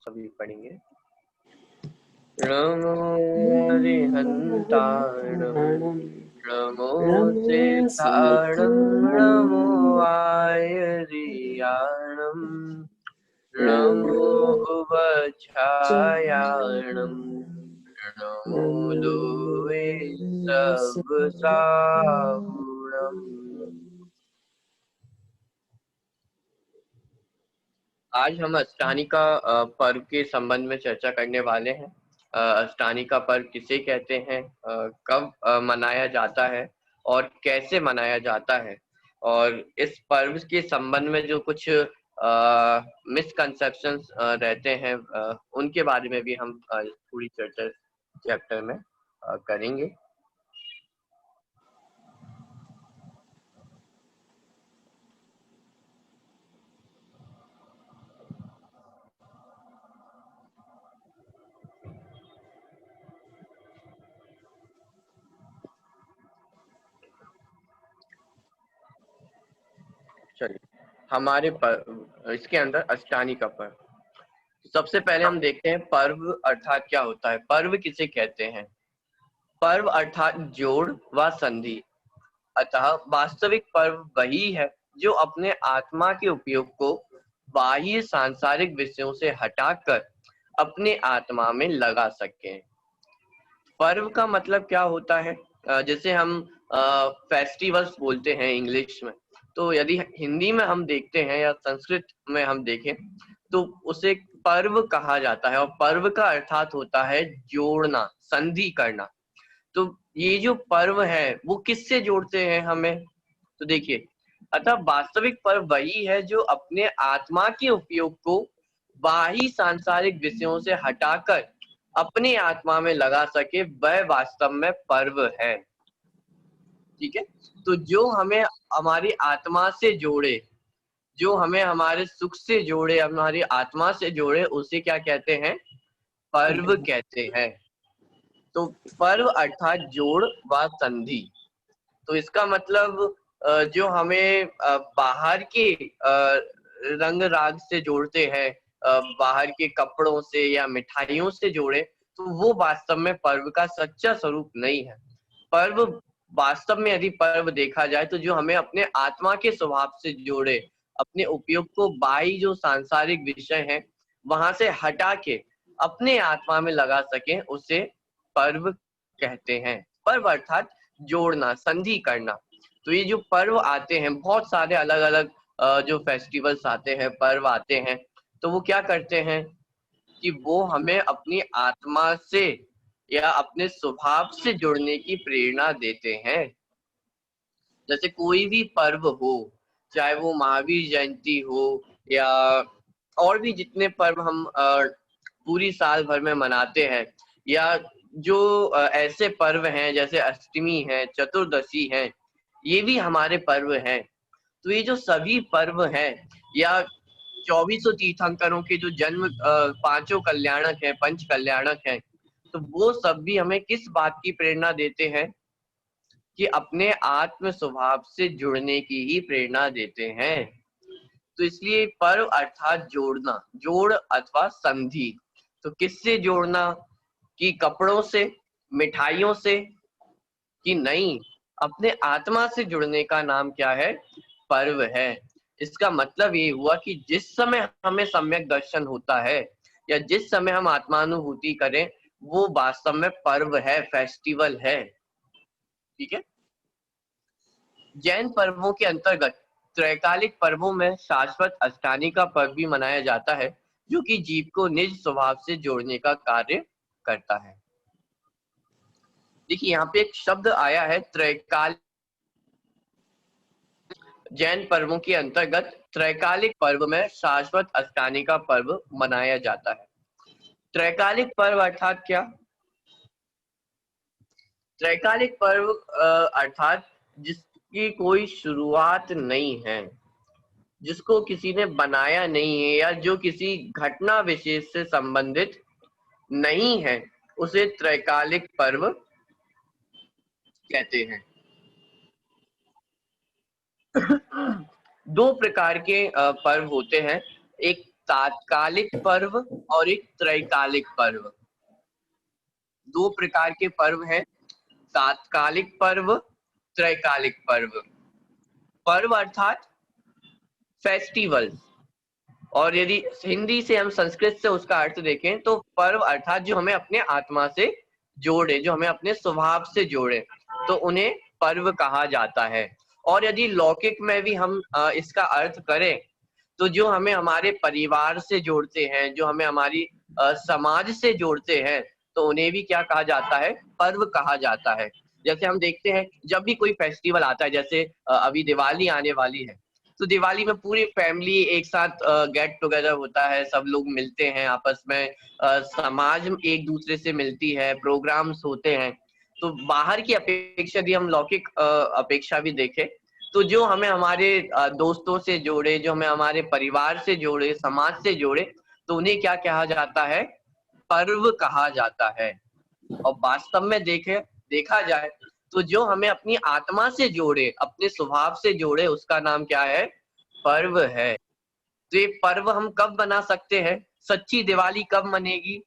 सभी पढ़ेंगे। नमो अरिहन्ताणं नमो सिद्धाणं नमो आयर्याणं नमो उपछायाणं नमो लोवे सबसाहुणम्। आज हम अष्टानिका पर्व के संबंध में चर्चा करने वाले हैं। अष्टानिका पर्व किसे कहते हैं, कब मनाया जाता है और कैसे मनाया जाता है, और इस पर्व के संबंध में जो कुछ मिसकंसेप्शंस रहते हैं उनके बारे में भी हम पूरी चर्चा चैप्टर में करेंगे। चलिए, हमारे इसके अंदर अष्टानिका पर्व, सबसे पहले हम देखते हैं पर्व अर्थात क्या होता है। पर्व किसे कहते हैं? पर्व अर्थात जोड़ व संधि। अतः वास्तविक पर्व वही है जो अपने आत्मा के उपयोग को बाह्य सांसारिक विषयों से हटाकर अपने आत्मा में लगा सके। पर्व का मतलब क्या होता है? जैसे हम फेस्टिवल्स बोलते हैं इंग्लिश में, तो यदि हिंदी में हम देखते हैं या संस्कृत में हम देखें तो उसे पर्व कहा जाता है, और पर्व का अर्थात होता है जोड़ना, संधि करना। तो ये जो पर्व है वो किससे जोड़ते हैं हमें? तो देखिए, अतः वास्तविक पर्व वही है जो अपने आत्मा के उपयोग को बाह्य सांसारिक विषयों से हटाकर अपने आत्मा में लगा सके, वह वास्तव में पर्व है। ठीक है, तो जो हमें हमारी आत्मा से जोड़े, जो हमें हमारे सुख से जोड़े, हमारी आत्मा से जोड़े, उसे क्या कहते हैं? पर्व कहते हैं। तो पर्व अर्थात जोड़ व संधि। तो इसका मतलब जो हमें बाहर के रंग राग से जोड़ते हैं, बाहर के कपड़ों से या मिठाइयों से जोड़े, तो वो वास्तव में पर्व का सच्चा स्वरूप नहीं है। पर्व वास्तव में यदि पर्व देखा जाए तो जो हमें अपने आत्मा के स्वभाव से जोड़े, अपने उपयोग को बाह्य जो सांसारिक विषय है वहां से हटा के अपने आत्मा में लगा सके, उसे पर्व कहते हैं। पर्व अर्थात जोड़ना, संधि करना। तो ये जो पर्व आते हैं, बहुत सारे अलग अलग जो फेस्टिवल्स आते हैं, पर्व आते हैं, तो वो क्या करते हैं कि वो हमें अपनी आत्मा से या अपने स्वभाव से जुड़ने की प्रेरणा देते हैं। जैसे कोई भी पर्व हो, चाहे वो महावीर जयंती हो या और भी जितने पर्व हम पूरी साल भर में मनाते हैं, या जो ऐसे पर्व हैं जैसे अष्टमी है, चतुर्दशी है, ये भी हमारे पर्व हैं। तो ये जो सभी पर्व हैं, या 2400 तीर्थंकरों के जो जन्म, पांचों कल्याणक है, पंच कल्याणक है, तो वो सब भी हमें किस बात की प्रेरणा देते हैं? कि अपने आत्म स्वभाव से जुड़ने की ही प्रेरणा देते हैं। तो इसलिए पर्व अर्थात जोड़ना, जोड़ अथवा संधि। तो किससे जोड़ना? कि कपड़ों से, मिठाइयों से? कि नहीं, अपने आत्मा से जुड़ने का नाम क्या है? पर्व है। इसका मतलब ये हुआ कि जिस समय हमें सम्यक दर्शन होता है या जिस समय हम आत्मानुभूति करें, वो वास्तव में पर्व है, फेस्टिवल है। ठीक है। जैन पर्वों के अंतर्गत त्रैकालिक पर्वों में शाश्वत अष्टानिका पर्व भी मनाया जाता है, जो कि जीव को निज स्वभाव से जोड़ने का कार्य करता है। देखिए, यहाँ पे एक शब्द आया है त्रैकालिक। जैन पर्वों के अंतर्गत त्रैकालिक पर्व में शाश्वत अष्टानिका पर्व मनाया जाता है। त्रैकालिक पर्व अर्थात क्या? त्रैकालिक पर्व अर्थात जिसकी कोई शुरुआत नहीं है, जिसको किसी ने बनाया नहीं है, या जो किसी घटना विशेष से संबंधित नहीं है, उसे त्रैकालिक पर्व कहते हैं। दो प्रकार के पर्व होते हैं। एक तात्कालिक पर्व और एक त्रैकालिक पर्व। दो प्रकार के पर्व हैं, तात्कालिक पर्व, त्रैकालिक पर्व। पर्व अर्थात फेस्टिवल, और यदि हिंदी से हम संस्कृत से उसका अर्थ देखें तो पर्व अर्थात जो हमें अपने आत्मा से जोड़े, जो हमें अपने स्वभाव से जोड़े, तो उन्हें पर्व कहा जाता है। और यदि लौकिक में भी हम इसका अर्थ करें तो जो हमें हमारे परिवार से जोड़ते हैं, जो हमें हमारी समाज से जोड़ते हैं, तो उन्हें भी क्या कहा जाता है, पर्व कहा जाता है। जैसे हम देखते हैं जब भी कोई फेस्टिवल आता है, जैसे अभी दिवाली आने वाली है, तो दिवाली में पूरी फैमिली एक साथ गेट टुगेदर होता है, सब लोग मिलते हैं आपस में, समाज एक दूसरे से मिलती है, प्रोग्राम्स होते हैं। तो बाहर की अपेक्षा यदि हम लौकिक अपेक्षा भी देखें, तो जो हमें हमारे दोस्तों से जोड़े, जो हमें हमारे परिवार से जोड़े, समाज से जोड़े, तो उन्हें क्या कहा जाता है, पर्व कहा जाता है। और वास्तव में देखा जाए तो जो हमें अपनी आत्मा से जोड़े, अपने स्वभाव से जोड़े, उसका नाम क्या है, पर्व है। तो ये पर्व हम कब मना सकते हैं, सच्ची दिवाली कब मनेगी?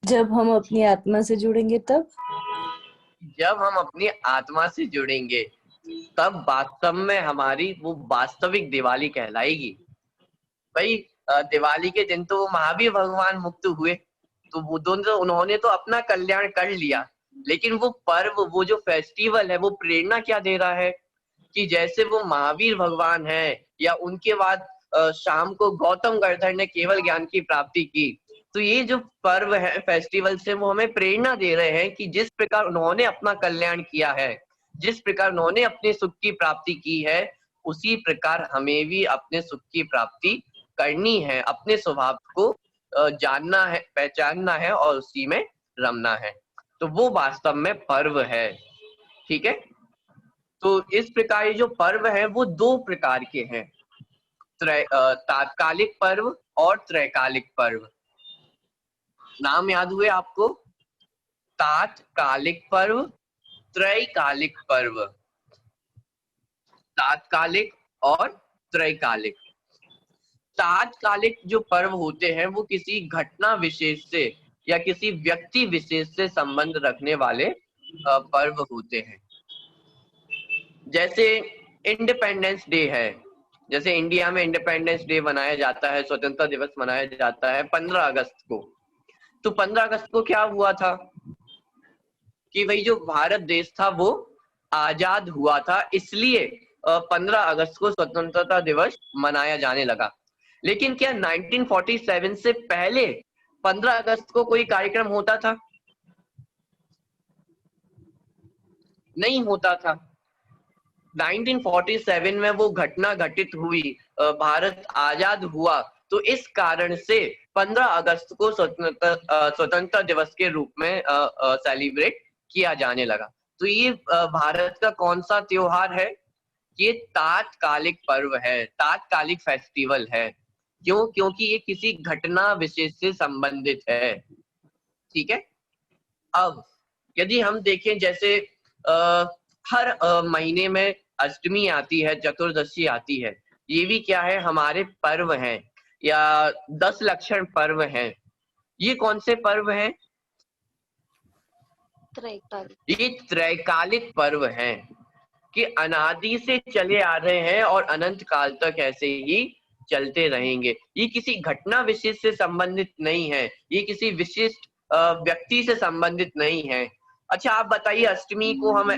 जब हम अपनी आत्मा से जुड़ेंगे तब। जब हम अपनी आत्मा से जुड़ेंगे तब वास्तव में हमारी वो वास्तविक दिवाली कहलाएगी। भाई दिवाली के दिन तो महावीर भगवान मुक्त हुए, तो वो दोनों, उन्होंने तो अपना कल्याण कर लिया, लेकिन वो पर्व, वो जो फेस्टिवल है, वो प्रेरणा क्या दे रहा है कि जैसे वो महावीर भगवान है, या उनके बाद शाम को गौतम गर्दन ने केवल ज्ञान की प्राप्ति की, तो ये जो पर्व है, फेस्टिवल से वो हमें प्रेरणा दे रहे हैं कि जिस प्रकार उन्होंने अपना कल्याण किया है, जिस प्रकार उन्होंने अपने सुख की प्राप्ति की है, उसी प्रकार हमें भी अपने सुख की प्राप्ति करनी है, अपने स्वभाव को जानना है, पहचानना है और उसी में रमना है। तो वो वास्तव में पर्व है। ठीक है, तो इस प्रकार जो पर्व है वो दो प्रकार के हैं, तात्कालिक पर्व और त्रैकालिक पर्व। नाम याद हुए आपको, तात्कालिक पर्व, त्रैकालिक पर्व। तात्कालिक और त्रैकालिक। तात्कालिक जो पर्व होते हैं वो किसी घटना विशेष से या किसी व्यक्ति विशेष से संबंध रखने वाले पर्व होते हैं। जैसे इंडिपेंडेंस डे है, जैसे इंडिया में इंडिपेंडेंस डे मनाया जाता है, स्वतंत्रता दिवस मनाया जाता है 15 अगस्त को। तो 15 अगस्त को क्या हुआ था कि भाई जो भारत देश था वो आजाद हुआ था, इसलिए 15 अगस्त को स्वतंत्रता दिवस मनाया जाने लगा। लेकिन क्या 1947 से पहले 15 अगस्त को कोई कार्यक्रम होता था? नहीं होता था। 1947 में वो घटना घटित हुई, भारत आजाद हुआ, तो इस कारण से 15 अगस्त को स्वतंत्रता दिवस के रूप में सेलिब्रेट किया जाने लगा। तो ये भारत का कौन सा त्योहार है? ये तात्कालिक पर्व है, तात्कालिक फेस्टिवल है। क्यों? क्योंकि ये किसी घटना विशेष से संबंधित है। ठीक है, अब यदि हम देखें, जैसे हर महीने में अष्टमी आती है, चतुर्दशी आती है, ये भी क्या है, हमारे पर्व हैं, या 10 लक्षण पर्व हैं। ये कौन से पर्व हैं? ये त्रैकालिक पर्व हैं कि अनादि से चले आ रहे हैं और अनंत काल तक ऐसे ही चलते रहेंगे। ये किसी घटना विशेष से संबंधित नहीं है, ये किसी विशिष्ट व्यक्ति से संबंधित नहीं है। अच्छा, आप बताइए, अष्टमी को हम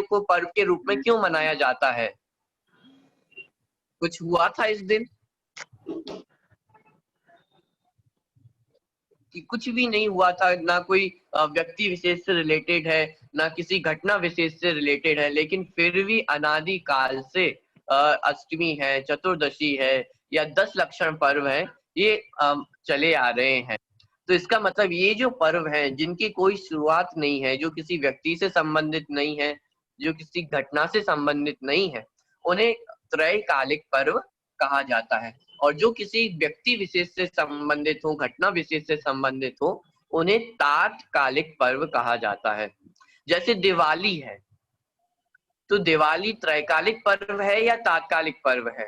को पर्व के रूप में क्यों मनाया जाता है? कुछ हुआ था इस दिन? कि कुछ भी नहीं हुआ था, ना कोई व्यक्ति विशेष से रिलेटेड है, ना किसी घटना विशेष से रिलेटेड है, लेकिन फिर भी अनादि काल से अष्टमी है, चतुर्दशी है, या 10 लक्षण पर्व है, ये चले आ रहे हैं। तो इसका मतलब ये जो पर्व हैं, जिनकी कोई शुरुआत नहीं है, जो किसी व्यक्ति से संबंधित नहीं है, जो किसी घटना से संबंधित नहीं है, उन्हें त्रैकालिक पर्व कहा जाता है। और जो किसी व्यक्ति विशेष से संबंधित हो, घटना विशेष से संबंधित हो, उन्हें तात्कालिक पर्व कहा जाता है। जैसे दिवाली है, तो दिवाली त्रैकालिक पर्व है या तात्कालिक पर्व है?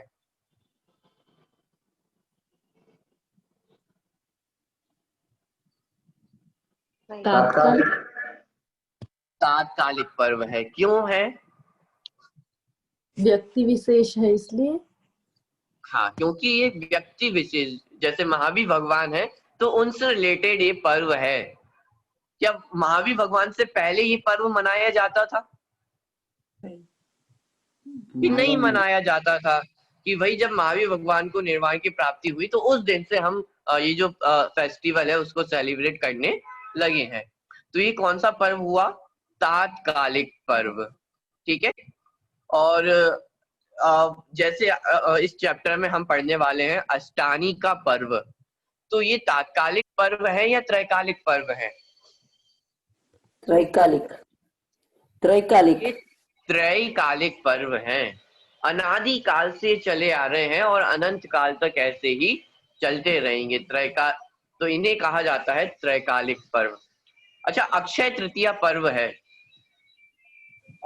तात्कालिक। तात्कालिक पर्व है, क्यों है? व्यक्ति विशेष है इसलिए। हाँ, क्योंकि ये व्यक्ति विशेष, जैसे महावीर भगवान है तो उनसे रिलेटेड ये पर्व है। क्या महावीर भगवान से पहले ये पर्व मनाया जाता था कि नहीं मनाया जाता था? कि भाई जब महावीर भगवान को निर्वाण की प्राप्ति हुई तो उस दिन से हम ये जो फेस्टिवल है उसको सेलिब्रेट करने लगे हैं। तो ये कौन सा पर्व हुआ? तात्कालिक पर्व। ठीक है। और जैसे इस चैप्टर में हम पढ़ने वाले हैं अष्टानी का पर्व। तो ये तात्कालिक पर्व है या त्रैकालिक पर्व है? त्रैकालिक। त्रैकालिक। ये त्रैकालिक पर्व है। अनादि काल से चले आ रहे हैं और अनंत काल तक ऐसे ही चलते रहेंगे। तो इन्हें कहा जाता है त्रैकालिक पर्व। अच्छा, अक्षय तृतीया पर्व है,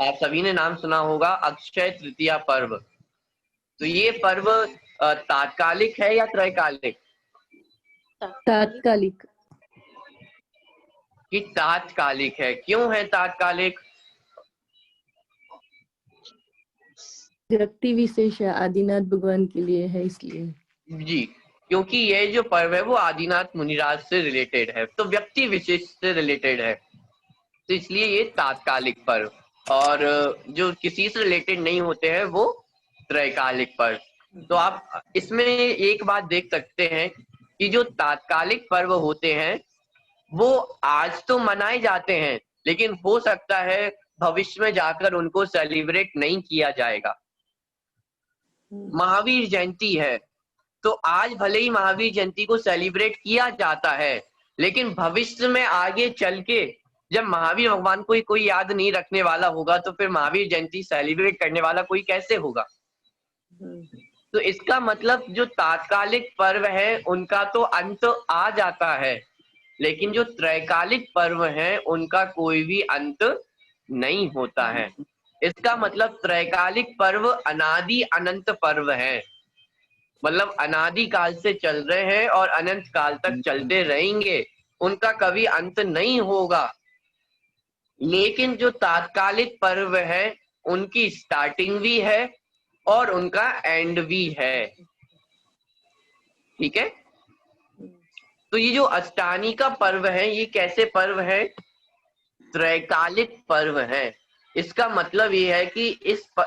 आप सभी ने नाम सुना होगा अक्षय तृतीया पर्व। तो ये पर्व तात्कालिक है या त्रैकालिक? तात्कालिक। कि तात्कालिक है, क्यों है तात्कालिक? व्यक्ति विशेष है, आदिनाथ भगवान के लिए है इसलिए। जी, क्योंकि ये जो पर्व है वो आदिनाथ मुनिराज से रिलेटेड है, तो व्यक्ति विशेष से रिलेटेड है, तो इसलिए ये तात्कालिक पर्व। और जो किसी से रिलेटेड नहीं होते हैं वो त्रैकालिक पर्व। तो आप इसमें एक बात देख सकते हैं कि जो तात्कालिक पर्व होते हैं वो आज तो मनाए जाते हैं, लेकिन हो सकता है भविष्य में जाकर उनको सेलिब्रेट नहीं किया जाएगा। महावीर जयंती है तो आज भले ही महावीर जयंती को सेलिब्रेट किया जाता है, लेकिन भविष्य में आगे चल के जब महावीर भगवान को कोई याद नहीं रखने वाला होगा तो फिर महावीर जयंती सेलिब्रेट करने वाला कोई कैसे होगा? तो इसका मतलब जो तात्कालिक पर्व है उनका तो अंत आ जाता है, लेकिन जो त्रैकालिक पर्व है उनका कोई भी अंत नहीं होता है। इसका मतलब त्रैकालिक पर्व अनादि अनंत पर्व है, मतलब अनादि काल से चल रहे हैं और अनंत काल तक चलते रहेंगे, उनका कभी अंत नहीं होगा। लेकिन जो तात्कालिक पर्व है उनकी स्टार्टिंग भी है और उनका एंड भी है। ठीक है। तो ये जो अष्टानी का पर्व है ये कैसे पर्व है? त्रैकालिक पर्व है। इसका मतलब ये है कि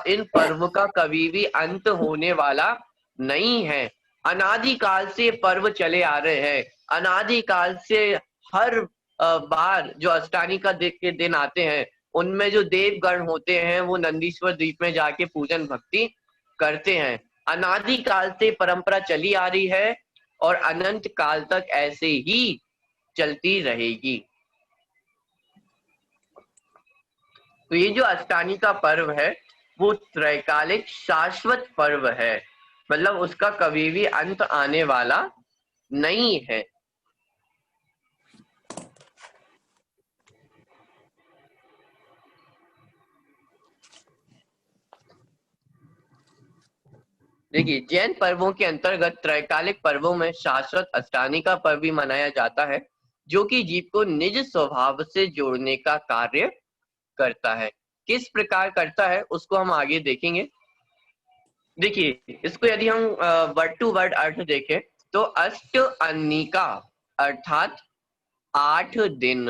इन पर्व का कभी भी अंत होने वाला नहीं है। अनादि काल से पर्व चले आ रहे हैं। अनादि काल से हर बार जो अष्टानी का के दिन आते हैं उनमें जो देवगण होते हैं वो नंदीश्वर द्वीप में जाके पूजन भक्ति करते हैं। अनादि काल से परंपरा चली आ रही है और अनंत काल तक ऐसे ही चलती रहेगी। तो ये जो अष्टानी का पर्व है वो त्रैकालिक शाश्वत पर्व है, मतलब उसका कभी भी अंत आने वाला नहीं है। देखिए, जैन पर्वों के अंतर्गत त्रैकालिक पर्वों में शाश्वत अष्टानी का पर्व भी मनाया जाता है, जो कि जीव को निज स्वभाव से जोड़ने का कार्य करता है। किस प्रकार करता है उसको हम आगे देखेंगे। देखिए, इसको यदि हम वर्ड टू वर्ड अर्थ देखें तो अष्ट अन्निका अर्थात 8 दिन,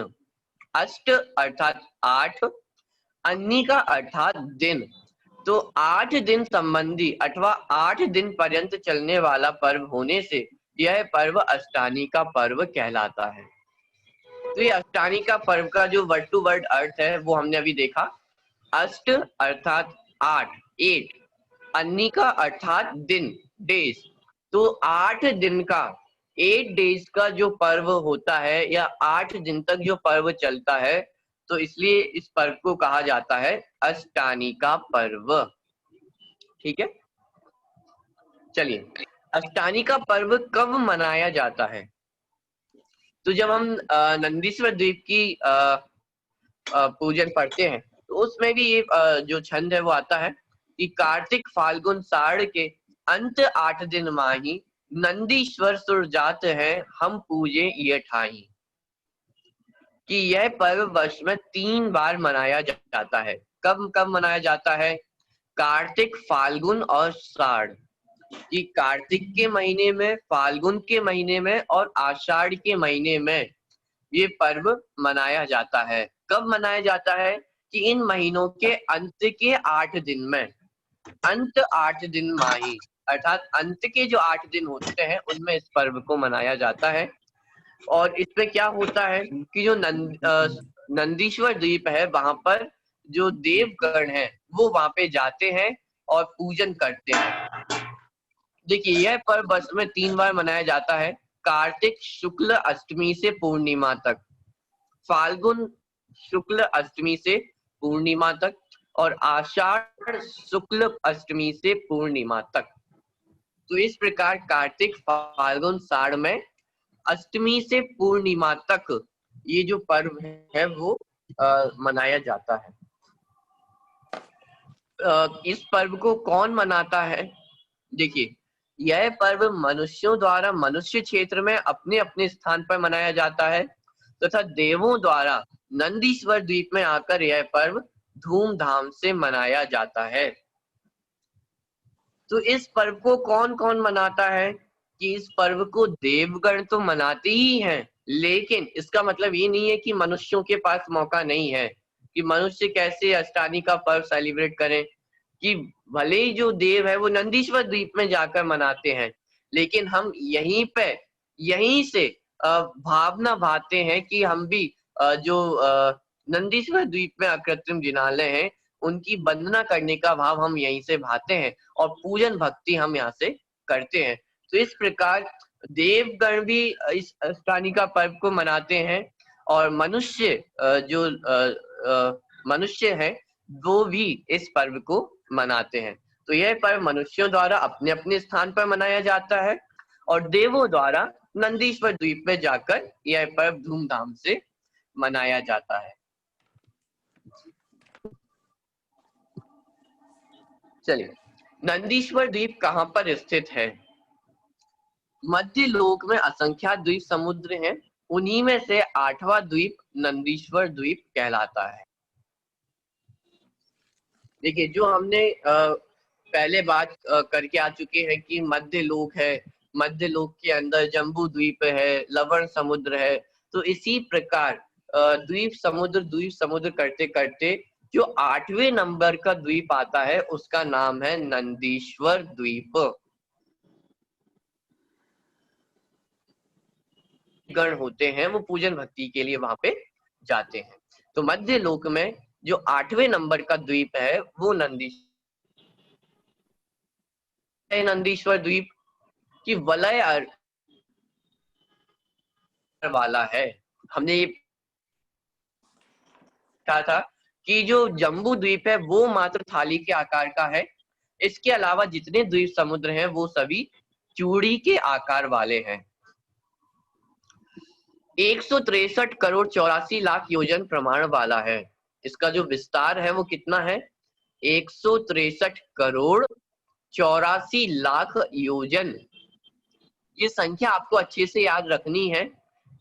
अष्ट अर्थात 8, अन्निका अर्थात दिन, तो 8 दिन संबंधी अथवा 8 दिन पर्यंत चलने वाला पर्व होने से यह पर्व अष्टानी का पर्व कहलाता है। तो ये अष्टानी का पर्व का जो वर्ड टू वर्ड अर्थ है वो हमने अभी देखा। अष्ट अर्थात 8, 8, अन्निका अर्थात दिन, डेज, तो 8 दिन का, 8 डेज का जो पर्व होता है या 8 दिन तक जो पर्व चलता है, तो इसलिए इस पर्व को कहा जाता है अष्टानी का पर्व। ठीक है। चलिए, अष्टानी का पर्व कब मनाया जाता है? तो जब हम नंदीश्वर द्वीप की पूजन पढ़ते हैं तो उसमें भी ये जो छंद है वो आता है कि कार्तिक फाल्गुन साड़ के अंत 8 दिन माही, नंदीश्वर सुरजात है हम पूजे ये ठाई। कि यह पर्व वर्ष में 3 बार मनाया जाता है। कब कब मनाया जाता है? कार्तिक, फाल्गुन और साड़। कि कार्तिक के महीने में, फाल्गुन के महीने में और आषाढ़ के महीने में ये पर्व मनाया जाता है। कब मनाया जाता है? कि इन महीनों के अंत के 8 दिन में, अंत 8 दिन माही, अर्थात अंत के जो 8 दिन होते हैं उनमें इस पर्व को मनाया जाता है। और इसमें क्या होता है कि जो नंदीश्वर द्वीप है वहां पर जो देवगण हैं वो वहां पे जाते हैं और पूजन करते हैं। देखिए यह पर्व वर्ष में 3 बार मनाया जाता है। कार्तिक शुक्ल अष्टमी से पूर्णिमा तक, फाल्गुन शुक्ल अष्टमी से पूर्णिमा तक और आषाढ़ शुक्ल अष्टमी से पूर्णिमा तक। तो इस प्रकार कार्तिक, फाल्गुन, साड़ में अष्टमी से पूर्णिमा तक ये जो पर्व है वो मनाया जाता है। इस पर्व को कौन मनाता है? देखिए यह पर्व मनुष्यों द्वारा मनुष्य क्षेत्र में अपने अपने स्थान पर मनाया जाता है तथा देवों द्वारा नंदीश्वर द्वीप में आकर यह पर्व धूमधाम से मनाया जाता है। तो इस पर्व को कौन कौन मनाता है? कि इस पर्व को देवगण तो मनाते ही हैं, लेकिन इसका मतलब ये नहीं है कि मनुष्यों के पास मौका नहीं है कि मनुष्य कैसे अष्टानी का पर्व सेलिब्रेट करें। कि भले ही जो देव है वो नंदीश्वर द्वीप में जाकर मनाते हैं, लेकिन हम यहीं से भावना भाते हैं कि हम भी जो नंदीश्वर द्वीप में अकृत्रिम जिनालय हैं उनकी वंदना करने का भाव हम यहीं से भाते हैं और पूजन भक्ति हम यहाँ से करते हैं। तो इस प्रकार देवगण भी इस अष्टानी का पर्व को मनाते हैं और मनुष्य जो मनुष्य है वो भी इस पर्व को मनाते हैं। तो यह पर्व मनुष्यों द्वारा अपने अपने स्थान पर मनाया जाता है और देवों द्वारा नंदीश्वर द्वीप में जाकर यह पर्व धूमधाम से मनाया जाता है। चलिए, नंदीश्वर द्वीप कहाँ पर स्थित है? मध्य लोक में असंख्यात द्वीप समुद्र हैं, उन्हीं में से 8वां द्वीप नंदीश्वर द्वीप कहलाता है। देखिए जो हमने पहले बात करके आ चुके हैं कि मध्य लोक है, मध्य लोक के अंदर जम्बू द्वीप है, लवण समुद्र है। तो इसी प्रकार द्वीप समुद्र करते करते जो 8वें नंबर का द्वीप आता है उसका नाम है नंदीश्वर द्वीप। गण होते हैं वो पूजन भक्ति के लिए वहां पे जाते हैं। तो मध्य लोक में जो 8वें नंबर का द्वीप है वो नंदीश्वर द्वीप की वलय वाला है। हमने ये कहा था कि जो जम्बू द्वीप है वो मात्र थाली के आकार का है, इसके अलावा जितने द्वीप समुद्र हैं वो सभी चूड़ी के आकार वाले हैं। 163 करोड़ 84 लाख योजन प्रमाण वाला है। इसका जो विस्तार है वो कितना है? 163 करोड़ 84 लाख योजन। ये संख्या आपको अच्छे से याद रखनी है।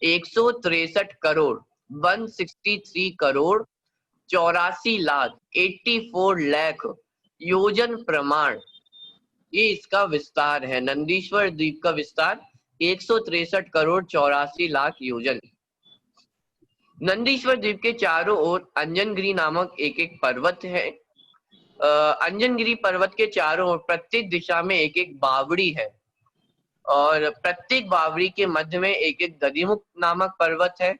163 करोड़ 163 करोड़ 84 लाख 84 लाख योजन प्रमाण, ये इसका विस्तार है। नंदीश्वर द्वीप का विस्तार 163 करोड़ 84 लाख योजन। नंदीश्वर द्वीप के चारों ओर अंजनगिरी नामक एक एक पर्वत है। अंजनगिरी पर्वत के चारों ओर प्रत्येक दिशा में एक एक बावड़ी है और प्रत्येक बावड़ी के मध्य में एक एक गदिमुख नामक पर्वत है।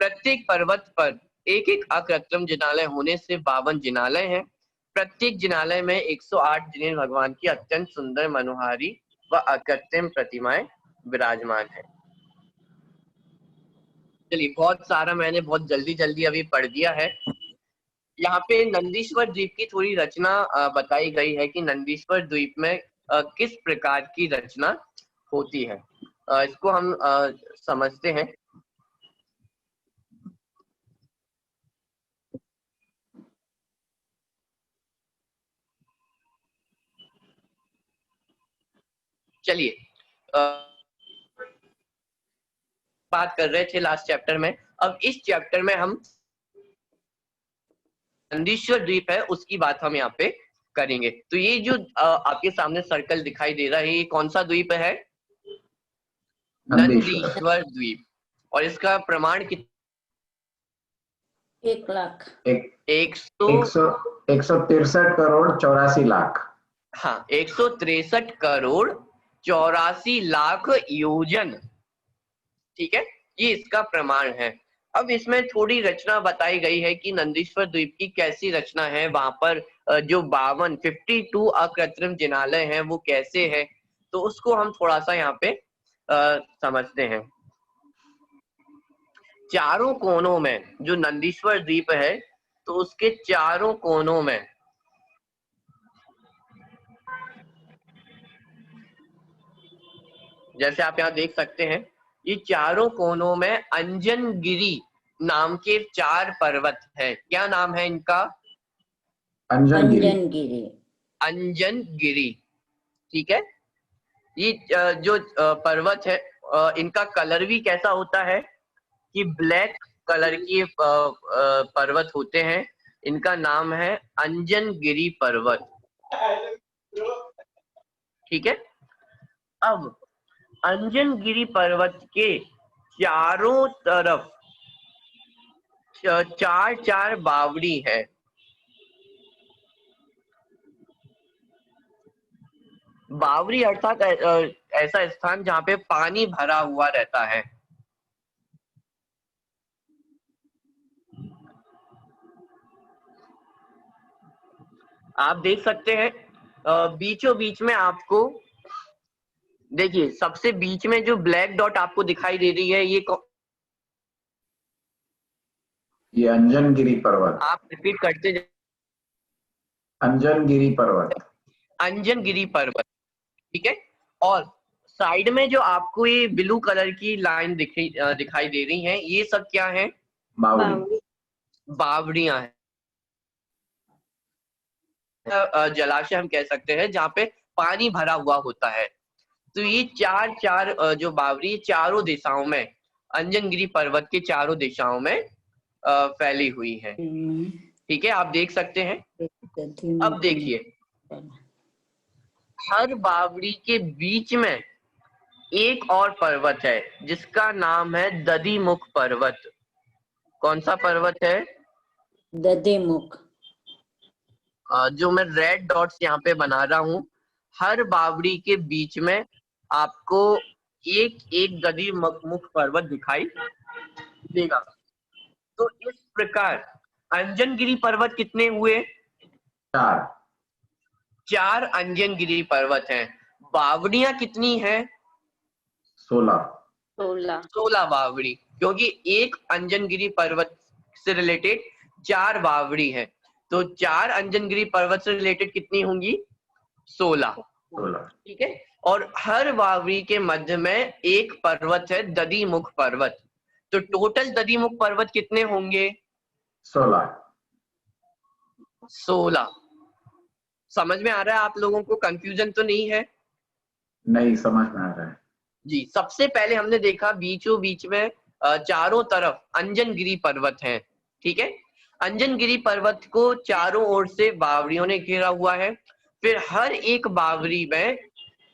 प्रत्येक पर्वत पर एक एक अकृत्रिम जिनालय होने से 52 जिनालय हैं। प्रत्येक जिनालय में 108 जिनेन्द्र भगवान की अत्यंत सुंदर मनोहारी व अकृत्रिम प्रतिमाएं विराजमान है। चलिए बहुत सारा मैंने बहुत जल्दी जल्दी अभी पढ़ दिया है। यहाँ पे नंदीश्वर द्वीप की थोड़ी रचना बताई गई है कि नंदीश्वर द्वीप में किस प्रकार की रचना होती है। इसको हम समझते हैं। चलिए बात कर रहे थे लास्ट चैप्टर में, अब इस चैप्टर में हम नंदीश्वर द्वीप है उसकी बात हम यहाँ पे करेंगे। तो ये जो आपके सामने सर्कल दिखाई दे रहा है, ये कौन सा द्वीप है? नंदीश्वर द्वीप। और इसका प्रमाण कितना? 1,00,000 163 करोड़ 84 लाख। हाँ, 163 करोड़ 84 लाख योजन। ठीक है, ये इसका प्रमाण है। अब इसमें थोड़ी रचना बताई गई है कि नंदीश्वर द्वीप की कैसी रचना है, वहां पर जो 52 अकृत्रिम जिनालय हैं वो कैसे है, तो उसको हम थोड़ा सा यहाँ पे समझते हैं। चारों कोनों में जो नंदीश्वर द्वीप है, तो उसके चारों कोनों में जैसे आप यहाँ देख सकते हैं, ये चारों कोनों में अंजनगिरी नाम के 4 पर्वत है। क्या नाम है इनका? अंजनगिरी। अंजनगिरी। ठीक है, ये जो पर्वत है, इनका कलर भी कैसा होता है कि ब्लैक कलर की पर्वत होते हैं। इनका नाम है अंजनगिरी पर्वत। ठीक है, अब अंजनगिरी पर्वत के चारों तरफ 4 बावड़ी है। बावड़ी अर्थात ऐसा स्थान जहाँ पे पानी भरा हुआ रहता है। आप देख सकते हैं बीचों बीच में आपको देखिए, सबसे बीच में जो ब्लैक डॉट आपको दिखाई दे रही है, ये अंजनगिरी पर्वत। आप रिपीट करते अंजनगिरी पर्वत। अंजनगिरी पर्वत। ठीक है, और साइड में जो आपको ये ब्लू कलर की लाइन दिखाई दे रही है, ये सब क्या है? बावड़ी। बावड़ियां हैं। जलाशय हम कह सकते हैं जहाँ पे पानी भरा हुआ होता है। तो ये 4 जो बावड़ी चारों दिशाओं में, अंजनगिरी पर्वत के चारों दिशाओं में फैली हुई है। ठीक है, आप देख सकते हैं। अब देखिए, हर बावड़ी के बीच में एक और पर्वत है जिसका नाम है दधिमुख पर्वत। कौन सा पर्वत है? दधिमुख। जो मैं रेड डॉट्स यहाँ पे बना रहा हूँ, हर बावड़ी के बीच में आपको एक एक दधिमुख पर्वत दिखाई देगा। तो इस प्रकार अंजनगिरी पर्वत कितने हुए? 4। 4 अंजनगिरी पर्वत हैं। बावड़ियां कितनी हैं? 16। 16 बावड़ी, क्योंकि एक अंजनगिरी पर्वत से रिलेटेड 4 बावड़ी है। तो 4 अंजनगिरी पर्वत से रिलेटेड कितनी होंगी? 16। ठीक है, और हर बावड़ी के मध्य में एक पर्वत है दधिमुख पर्वत। तो टोटल दधिमुख पर्वत कितने होंगे? 16। समझ में आ रहा है आप लोगों को? कंफ्यूजन तो नहीं है? नहीं, समझ में आ रहा है जी। सबसे पहले हमने देखा बीचों बीच में चारों तरफ अंजनगिरी पर्वत है। ठीक है, अंजनगिरी पर्वत को चारों ओर से बावड़ियों ने घेरा हुआ है। फिर हर एक बावड़ी में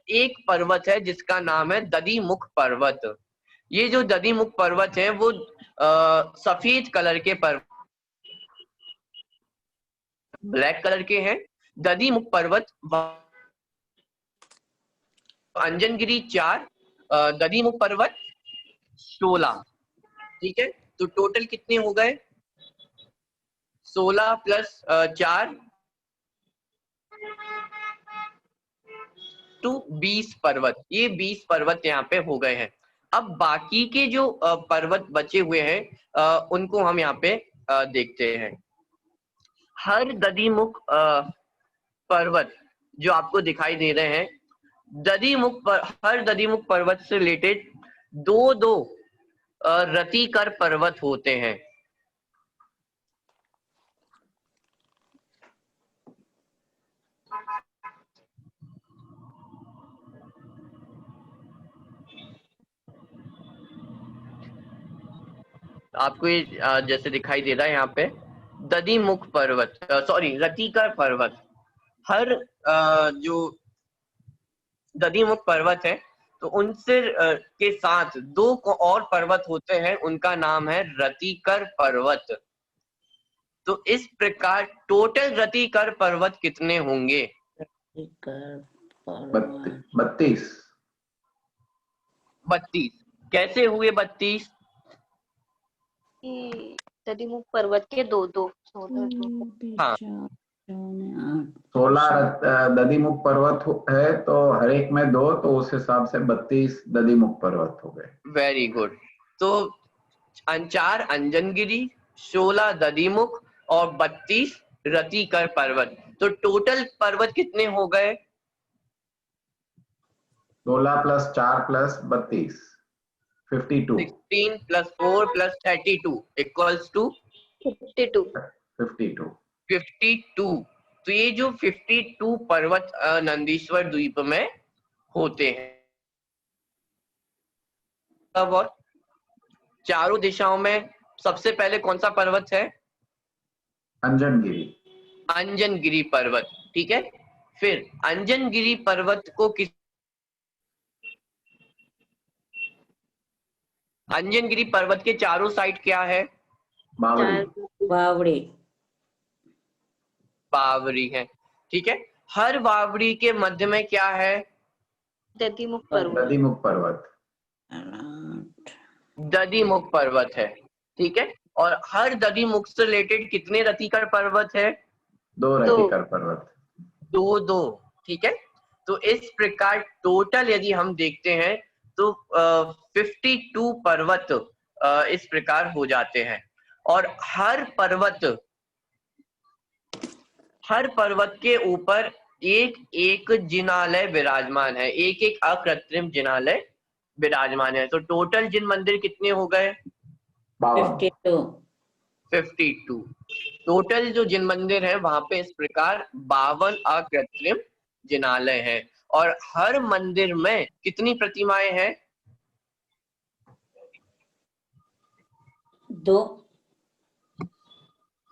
एक पर्वत है जिसका नाम है दधिमुख पर्वत। ये जो दधिमुख पर्वत है वो सफेद कलर के पर्वत, ब्लैक कलर के हैं। दधिमुख पर्वत अंजनगिरी 4, दधिमुख पर्वत 16। ठीक है, तो टोटल कितने हो गए? 16 प्लस 4 टू 20 पर्वत। ये 20 पर्वत यहाँ पे हो गए हैं। अब बाकी के जो पर्वत बचे हुए हैं उनको हम यहाँ पे देखते हैं। हर दधिमुख पर्वत जो आपको दिखाई दे रहे हैं, हर दधिमुख पर्वत से रिलेटेड 2 रतिकर पर्वत होते हैं। आपको ये जैसे दिखाई दे रहा है यहाँ पे दधिमुख पर्वत, सॉरी रतिकर पर्वत। हर जो दधिमुख पर्वत है तो उनसे के साथ दो और पर्वत होते हैं, उनका नाम है रतिकर पर्वत। तो इस प्रकार टोटल रतिकर पर्वत कितने होंगे? 32। 32। कैसे हुए 32? दधिमुख पर्वत के दो दो हाँ 16 दधिमुख पर्वत है तो हर एक में 2, तो उस हिसाब से 32 दधिमुख पर्वत हो गए। Very good. तो 4 अंजनगिरी, 16 दधिमुख और 32 रतिकर पर्वत। तो टोटल पर्वत कितने हो गए? 16 + 4 + 32 52। 16 + 4 + 32 इक्वल्स टू 52। 52। 52। तो ये जो 52 पर्वत नंदीश्वर द्वीप में होते हैं। अब और चारों दिशाओं में सबसे पहले कौन सा पर्वत है? अंजनगिरी। अंजनगिरी पर्वत, ठीक है। फिर अंजनगिरी पर्वत को किस अंजनगिरी पर्वत के चारों साइड क्या है? बावड़ी। बावड़ी। बावड़ी है, ठीक है। हर बावड़ी के मध्य में क्या है? दधिमुख पर्वत। दधिमुख पर्वत। दधिमुख पर्वत है, ठीक है। और हर दधिमुख से रिलेटेड कितने रतिकर पर्वत है? 2 रतिकर पर्वत। 2, ठीक है। तो इस प्रकार टोटल यदि हम देखते हैं तो 52 पर्वत इस प्रकार हो जाते हैं। और हर पर्वत के ऊपर एक एक जिनालय विराजमान है, एक एक अकृत्रिम जिनालय विराजमान है। तो टोटल जिन मंदिर कितने हो गए? 52। 52। टोटल जो जिन मंदिर है वहां पे इस प्रकार 52 अकृत्रिम जिनालय है। और हर मंदिर में कितनी प्रतिमाएं हैं? 2।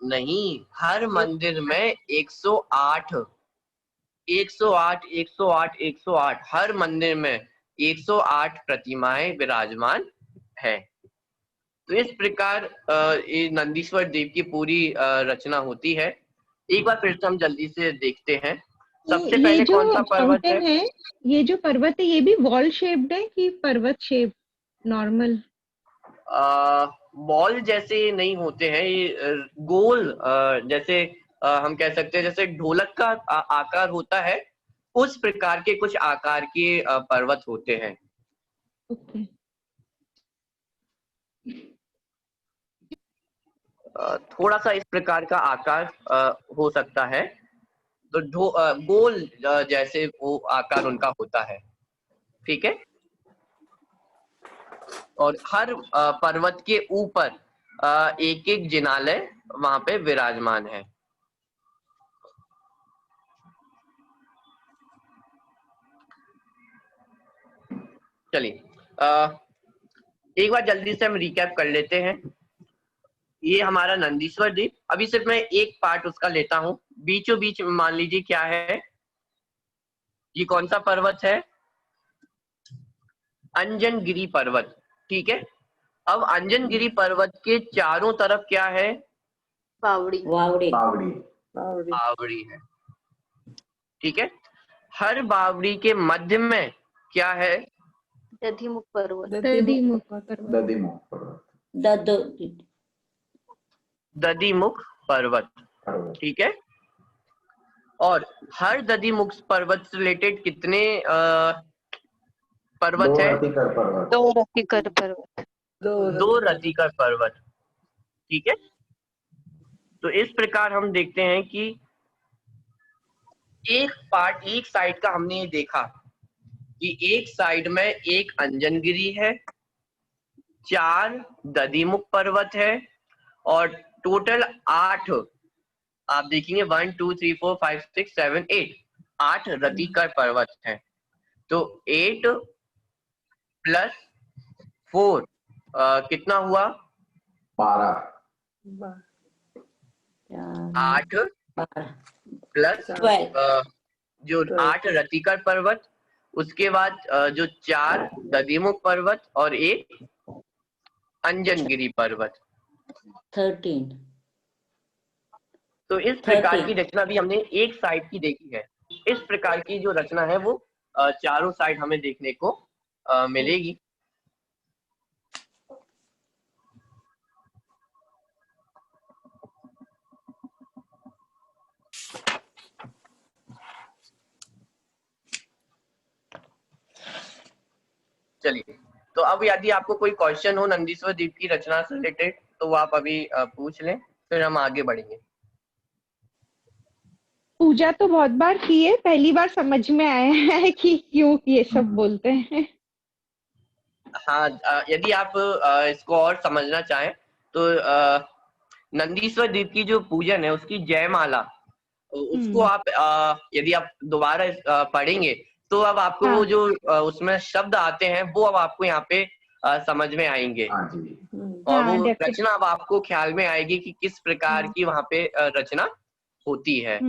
नहीं, हर मंदिर में 108 108 108 108 हर मंदिर में 108 प्रतिमाएं विराजमान है। तो इस प्रकार ये नंदीश्वर देव की पूरी रचना होती है। एक बार फिर से हम जल्दी से देखते हैं। सबसे ये पहले जो कौन सा पर्वत है? माउंटेन है, ये जो पर्वत है, ये भी वॉल शेप्ड है कि पर्वत शेप नॉर्मल? बॉल जैसे नहीं होते हैं ये, गोल, जैसे हम कह सकते हैं जैसे ढोलक का आकार होता है, उस प्रकार के कुछ आकार के पर्वत होते हैं। ओके। थोड़ा सा इस प्रकार का आकार हो सकता है। तो गोल जैसे वो आकार उनका होता है, ठीक है। और हर पर्वत के ऊपर एक एक जिनालय वहां पे विराजमान है। चलिए एक बार जल्दी से हम रिकैप कर लेते हैं। ये हमारा नंदीश्वर द्वीप, अभी सिर्फ मैं एक पार्ट उसका लेता हूं। बीचों बीच मान लीजिए क्या है, ये कौन सा पर्वत है? अंजनगिरी पर्वत, ठीक है। अब अंजनगिरी पर्वत के चारों तरफ क्या है? बावड़ी। बावड़ी। बावड़ी। बावड़ी है, ठीक है। हर बावड़ी के मध्य में क्या है? दधिमुख पर्वत। दधिमुख पर्वत। दधिमुख पर्वत। दधिमुख पर्वत, ठीक है। और हर दधिमुख पर्वत से रिलेटेड कितने पर्वत 2 है? रतिकर पर्वत। 2 रतिकर पर्वत। 2 रतिकर पर्वत, ठीक है। तो इस प्रकार हम देखते हैं कि एक साइड का हमने ये देखा कि एक साइड में एक अंजनगिरी है, 4 दधिमुख पर्वत है, और टोटल 8, आप देखेंगे 1 2 3 4 5 6 7 8 रतिकर पर्वत है। तो 8 + 4 कितना हुआ? 12 8 12 प्लस 12 जो 8 रतिकर पर्वत, उसके बाद जो 4 दधिमुख पर्वत और 1 अंजनगिरी पर्वत। 13 तो इस प्रकार 13 की रचना भी हमने एक साइड की देखी है। इस प्रकार की जो रचना है वो चारों साइड हमें देखने को मिलेगी। चलिए, तो अब यदि आपको कोई क्वेश्चन हो नंदीश्वर द्वीप की रचना से रिलेटेड तो वो आप अभी पूछ लें, फिर हम आगे बढ़ेंगे। पूजा तो बहुत बार की है, पहली बार समझ में आया है कि क्यों ये सब बोलते हैं। हाँ, यदि आप इसको और समझना चाहें तो नंदीश्वर द्वीप की जो पूजन है उसकी जयमाला, उसको आप यदि आप दोबारा पढ़ेंगे तो अब आपको वो जो उसमें शब्द आते हैं वो अब आपको यहाँ पे समझ में आएंगे। हाँ जी। और वो रचना अब आपको ख्याल में आएगी कि किस प्रकार की वहाँ पे रचना होती है।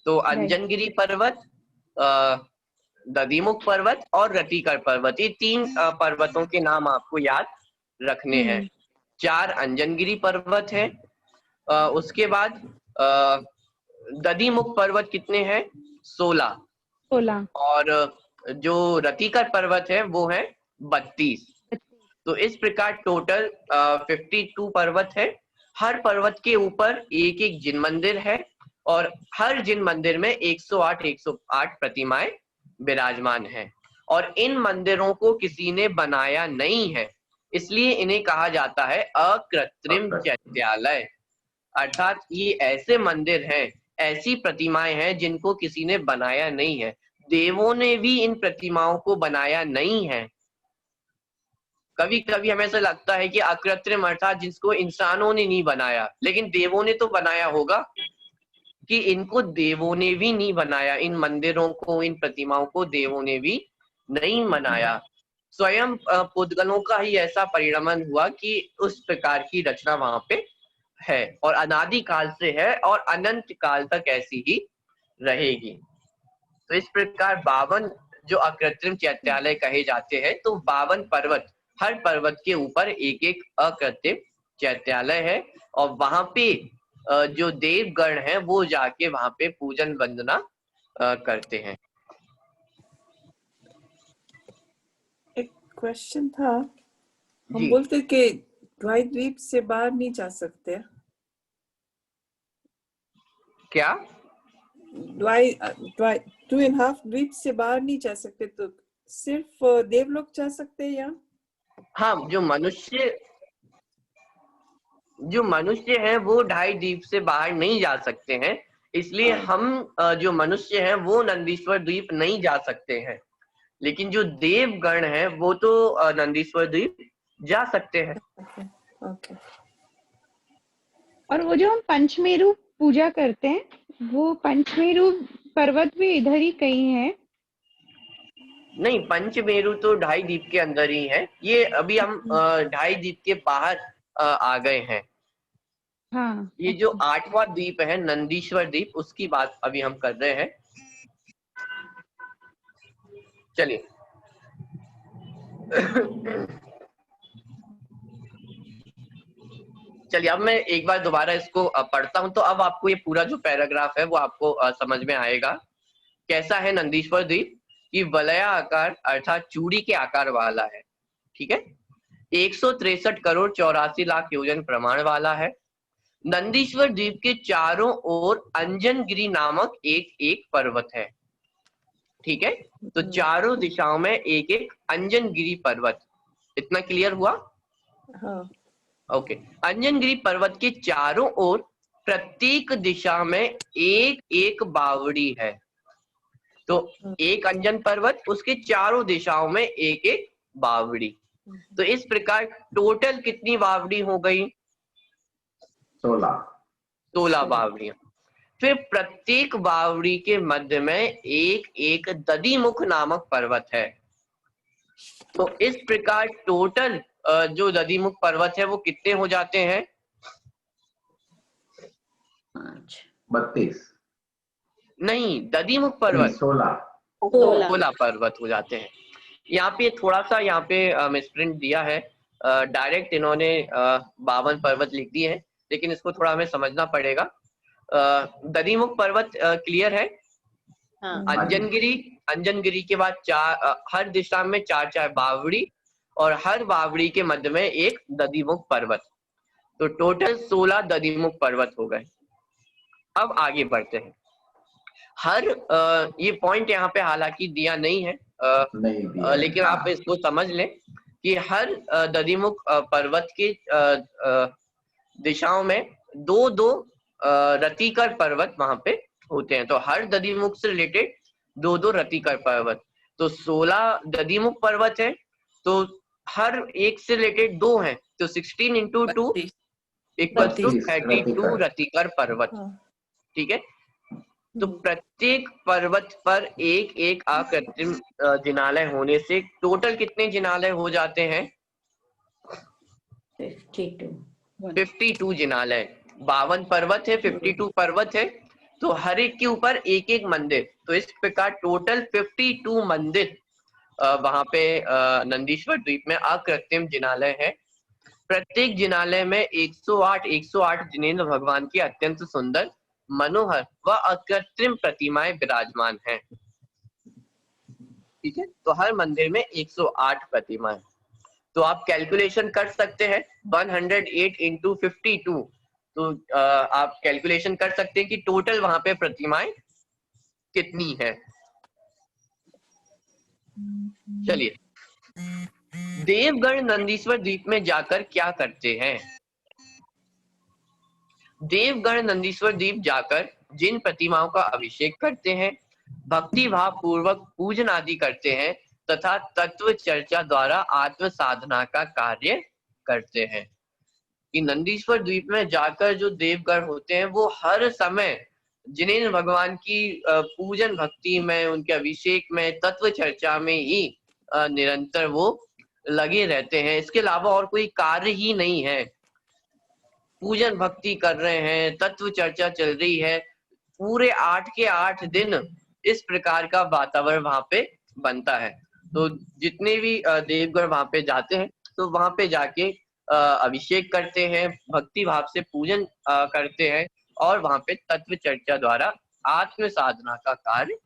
तो अंजनगिरी पर्वत, दधिमुख पर्वत और रतिकर पर्वत, ये 3 पर्वतों के नाम आपको याद रखने हैं। 4 अंजनगिरी पर्वत है, उसके बाद दधिमुख पर्वत कितने हैं? 16। और जो रतिकर पर्वत है वो है 32। तो इस प्रकार टोटल 52 पर्वत है। हर पर्वत के ऊपर एक एक जिन मंदिर है और हर जिन मंदिर में 108 प्रतिमाएं विराजमान हैं। और इन मंदिरों को किसी ने बनाया नहीं है, इसलिए इन्हें कहा जाता है अकृत्रिम चैत्यालय। अर्थात ये ऐसे मंदिर हैं, ऐसी प्रतिमाएं हैं जिनको किसी ने बनाया नहीं है। देवों ने भी इन प्रतिमाओं को बनाया नहीं है। कभी कभी हमें ऐसा लगता है कि अकृत्रिम अर्थात जिसको इंसानों ने नहीं बनाया, लेकिन देवों ने तो बनाया होगा। कि इनको देवों ने भी नहीं बनाया, इन मंदिरों को, इन प्रतिमाओं को देवों ने भी नहीं बनाया। स्वयं पुद्गलों का ही ऐसा परिणमन हुआ कि उस प्रकार की रचना वहां पे है और अनादि काल से है और अनंत काल तक ऐसी ही रहेगी। तो इस प्रकार 52 जो अकृत्रिम चैत्यालय कहे जाते हैं, तो 52 पर्वत, हर पर्वत के ऊपर एक एक अकृत्रिम चैत्यालय है और वहां पे जो देवगण हैं वो जाके वहां पे पूजन वंदना करते हैं। एक क्वेश्चन था, हम बोलते कि द्वाई द्वीप से बाहर नहीं जा सकते। क्या? द्वाई 2.5 द्वीप से बाहर नहीं जा सकते, तो सिर्फ देवलोक जा सकते हैं या? हाँ, जो मनुष्य हैं वो 2.5 द्वीप से बाहर नहीं जा सकते हैं, इसलिए हम जो मनुष्य हैं वो नंदीश्वर द्वीप नहीं जा सकते हैं। लेकिन जो देवगण हैं वो तो नंदीश्वर द्वीप जा सकते हैं। ओके। और वो जो हम पंचमेरु पूजा करते हैं, वो पंचमेरु पर्वत भी इधर ही कहीं है? नहीं, पंचमेरु तो 2.5 द्वीप के अंदर ही है। ये अभी हम 2.5 द्वीप के बाहर आ गए हैं। हाँ, ये जो 8वां द्वीप है नंदीश्वर द्वीप, उसकी बात अभी हम कर रहे हैं। चलिए चलिए, अब मैं एक बार दोबारा इसको पढ़ता हूं, तो अब आपको ये पूरा जो पैराग्राफ है वो आपको समझ में आएगा। कैसा है नंदीश्वर द्वीप? कि वलया आकार अर्थात चूड़ी के आकार वाला है। ठीक है, 163 करोड़ 84 लाख योजन प्रमाण वाला है। नंदीश्वर द्वीप के चारों ओर अंजनगिरी नामक एक एक पर्वत है। ठीक है, तो चारों दिशाओं में एक एक अंजनगिरी पर्वत। इतना क्लियर हुआ? हाँ। ओके। अंजनगिरी पर्वत के चारों ओर प्रत्येक दिशा में एक एक बावड़ी है। तो एक अंजन पर्वत, उसके चारों दिशाओं में एक एक बावड़ी। तो इस प्रकार टोटल कितनी बावड़ी हो गई? 16 बावड़ियां। फिर प्रत्येक बावड़ी के मध्य में एक एक दधिमुख नामक पर्वत है। तो इस प्रकार टोटल जो दधिमुख पर्वत है वो कितने हो जाते हैं? 5 32 नहीं, दधिमुख पर्वत 16 16 पर्वत हो जाते हैं। यहाँ पे थोड़ा सा यहाँ पे मिसप्रिंट दिया है, डायरेक्ट इन्होंने 52 पर्वत लिख दिए हैं, लेकिन इसको थोड़ा हमें समझना पड़ेगा। दधिमुख पर्वत क्लियर है? हाँ अंजनगिरी के बाद हर दिशा में 4 बावड़ी और हर बावड़ी के मध्य में एक दधिमुख पर्वत, तो टोटल 16 दधिमुख पर्वत हो गए। अब आगे बढ़ते हैं। ये पॉइंट यहाँ पे हालांकि दिया नहीं है, नहीं दिया है। लेकिन आप इसको समझ लें कि हर दधिमुख पर्वत की दिशाओं में दो रतिकर पर्वत वहां पे होते हैं, तो हर दधिमुख से रिलेटेड दो रतिकर पर्वत, तो 16 दधिमुख पर्वत है, तो हर एक से रिलेटेड 2 हैं, तो 16 into 2 इक्वल टू 32 रतिकर पर्वत। ठीक है, तो प्रत्येक पर्वत पर एक एक अकृत्रिम जिनालय होने से टोटल कितने जिनालय हो जाते हैं? 52 जिनालय। 52 पर्वत है, 52 पर्वत है, तो हर एक के ऊपर एक एक मंदिर, तो इस प्रकार टोटल 52 मंदिर वहां पे नंदीश्वर द्वीप में अकृत्रिम जिनालय है। प्रत्येक जिनालय में 108 जिनेंद्र भगवान की अत्यंत सुंदर, मनोहर व अकृत्रिम प्रतिमाएं विराजमान हैं। ठीक है, तो हर मंदिर में 108 प्रतिमाएं, तो आप कैलकुलेशन कर सकते हैं 108 into 52, तो आप कैलकुलेशन कर सकते हैं कि टोटल वहां पे प्रतिमाएं कितनी है। चलिए, देवगण नंदीश्वर द्वीप में जाकर क्या करते हैं? देवगण नंदीश्वर द्वीप जाकर जिन प्रतिमाओं का अभिषेक करते हैं, भक्ति भाव पूर्वक पूजन आदि करते हैं तथा तत्व चर्चा द्वारा आत्म साधना का कार्य करते हैं। कि नंदीश्वर द्वीप में जाकर जो देवगण होते हैं वो हर समय जिनेंद्र भगवान की पूजन भक्ति में, उनके अभिषेक में, तत्व चर्चा में ही निरंतर वो लगे रहते हैं। इसके अलावा और कोई कार्य ही नहीं है। पूजन भक्ति कर रहे हैं, तत्व चर्चा चल रही है, पूरे 8 के 8 दिन इस प्रकार का वातावरण वहां पे बनता है। तो जितने भी देवगण वहां पे जाते हैं तो वहां पे जाके अभिषेक करते हैं, भक्ति भाव से पूजन करते हैं और वहां पे तत्व चर्चा द्वारा आत्म साधना का कार्य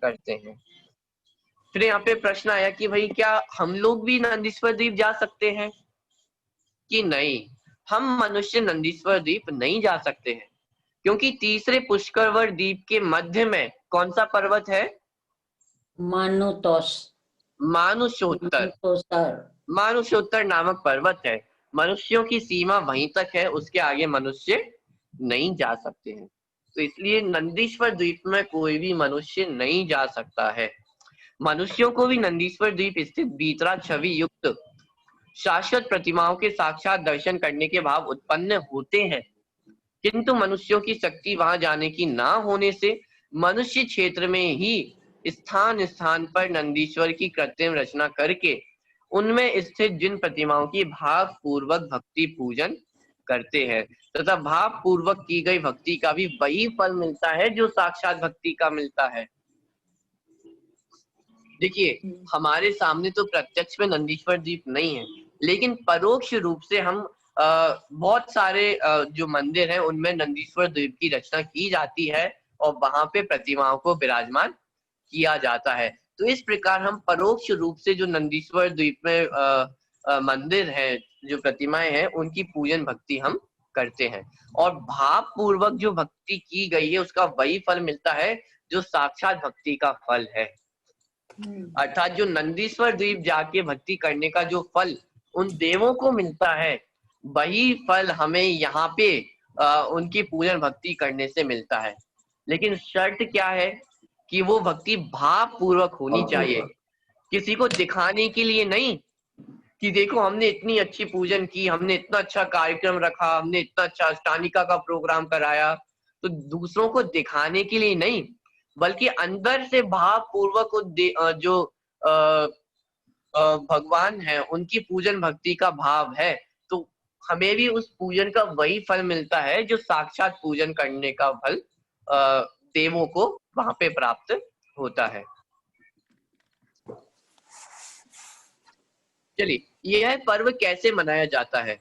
करते हैं। फिर यहाँ पे प्रश्न आया कि भाई क्या हम लोग भी नंदीश्वर द्वीप जा सकते हैं कि नहीं? हम मनुष्य नंदीश्वर द्वीप नहीं जा सकते हैं, क्योंकि तीसरे पुष्करवर द्वीप के मध्य में कौन सा पर्वत है? मानुषोत्तर नामक पर्वत है। मनुष्यों की सीमा वहीं तक है, उसके आगे मनुष्य नहीं जा सकते हैं। तो इसलिए नंदीश्वर द्वीप में कोई भी मनुष्य नहीं जा सकता है। मनुष्यों को भी नंदीश्वर द्वीप स्थित बीतरा छवि युक्त शाश्वत प्रतिमाओं के साक्षात दर्शन करने के भाव उत्पन्न होते हैं, किंतु मनुष्यों की शक्ति वहां जाने की ना होने से मनुष्य क्षेत्र में ही स्थान स्थान पर नंदीश्वर की कृत्रिम रचना करके उनमें स्थित जिन प्रतिमाओं की भाव पूर्वक भक्ति पूजन करते हैं तथा भाव पूर्वक की गई भक्ति का भी वही फल मिलता है जो साक्षात भक्ति का मिलता है। देखिए, हमारे सामने तो प्रत्यक्ष में नंदीश्वर द्वीप नहीं है, लेकिन परोक्ष रूप से हम बहुत सारे जो मंदिर हैं उनमें नंदीश्वर द्वीप की रचना की जाती है और वहां पे प्रतिमाओं को विराजमान किया जाता है। तो इस प्रकार हम परोक्ष रूप से जो नंदीश्वर द्वीप में मंदिर है, जो प्रतिमाएं हैं, उनकी पूजन भक्ति हम करते हैं और भाव पूर्वक जो भक्ति की गई है उसका वही फल मिलता है जो साक्षात भक्ति का फल है। अर्थात जो नंदीश्वर द्वीप जाके भक्ति करने का जो फल उन देवों को मिलता है, वही फल हमें यहाँ पे उनकी पूजन भक्ति करने से मिलता है। लेकिन शर्त क्या है कि वो भक्ति भाव पूर्वक होनी चाहिए, किसी को दिखाने के लिए नहीं कि देखो हमने इतनी अच्छी पूजन की, हमने इतना अच्छा कार्यक्रम रखा, हमने इतना अच्छा अष्टानिका का प्रोग्राम कराया, तो दूसरों को दिखाने के लिए नहीं, बल्कि अंदर से भाव पूर्वक जो भगवान है उनकी पूजन भक्ति का भाव है, तो हमें भी उस पूजन का वही फल मिलता है जो साक्षात पूजन करने का फल देवों को वहां पे प्राप्त होता है। चलिए, यह पर्व कैसे मनाया जाता है?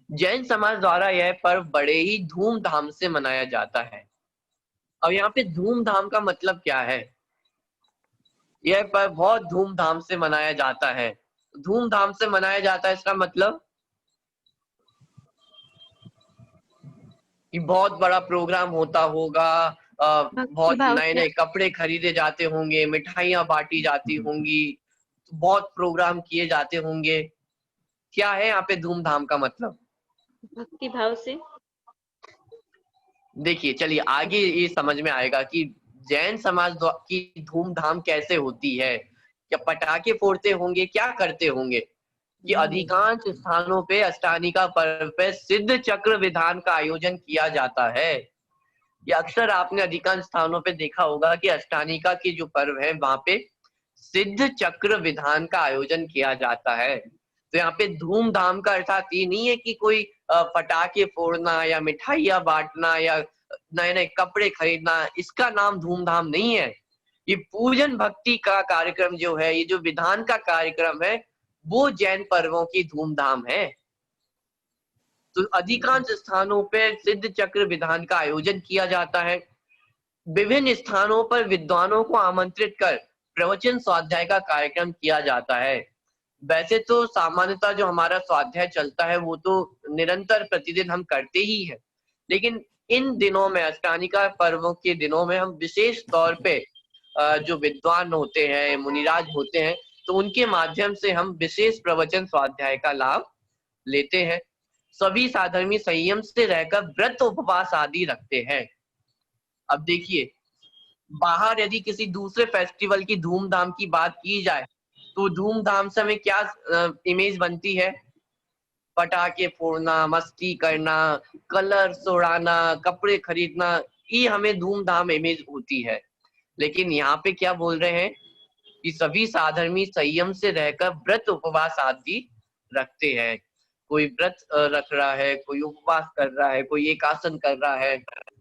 जैन समाज द्वारा यह पर्व बड़े ही धूमधाम से मनाया जाता है। अब यहाँ पे धूमधाम का मतलब क्या है? यह पर्व बहुत धूमधाम से मनाया जाता है। धूमधाम से मनाया जाता है इसका मतलब कि बहुत बड़ा प्रोग्राम होता होगा, बहुत भाव नए से। नए कपड़े खरीदे जाते होंगे, मिठाइयाँ बांटी जाती होंगी, बहुत प्रोग्राम किए जाते होंगे। क्या है यहाँ पे धूमधाम का मतलब? भक्ति भाव से। देखिए, चलिए आगे ये समझ में आएगा कि जैन समाज की धूमधाम कैसे होती है। क्या पटाखे फोड़ते होंगे, क्या करते होंगे? कि अधिकांश स्थानों पे अष्टानिका पर्व पे सिद्ध चक्र विधान का आयोजन किया जाता है। ये अक्सर आपने अधिकांश स्थानों पे देखा होगा कि अष्टानिका की जो पर्व है वहां पे सिद्ध चक्र विधान का आयोजन किया जाता है। तो यहाँ पे धूमधाम का अर्थात ये नहीं है कि कोई पटाखे फोड़ना या मिठाइयाँ बांटना या नए नए कपड़े खरीदना, इसका नाम धूमधाम नहीं है। ये पूजन भक्ति का कार्यक्रम जो है, ये जो विधान का कार्यक्रम है, वो जैन पर्वों की धूमधाम है। तो अधिकांश स्थानों पे सिद्ध चक्र विधान का आयोजन किया जाता है। विभिन्न स्थानों पर विद्वानों को आमंत्रित कर प्रवचन स्वाध्याय का कार्यक्रम किया जाता है। वैसे तो सामान्यतः जो हमारा स्वाध्याय चलता है वो तो निरंतर प्रतिदिन हम करते ही हैं, लेकिन इन दिनों में अष्टानिका पर्वों के दिनों में हम विशेष तौर पे जो विद्वान होते हैं, मुनिराज होते हैं, तो उनके माध्यम से हम विशेष प्रवचन स्वाध्याय का लाभ लेते हैं। सभी साधर्मी संयम से रहकर व्रत उपवास आदि रखते हैं। अब देखिए, बाहर यदि किसी दूसरे फेस्टिवल की धूमधाम की बात की जाए तो धूमधाम से हमें क्या इमेज बनती है? पटाखे फोड़ना, मस्ती करना, कलर्स उड़ाना, कपड़े खरीदना, ये हमें धूमधाम इमेज होती है। लेकिन यहाँ पे क्या बोल रहे हैं कि सभी साधर्मी संयम से रहकर व्रत उपवास आदि रखते हैं। कोई व्रत रख रहा है, कोई उपवास कर रहा है, कोई एकासन कर रहा है।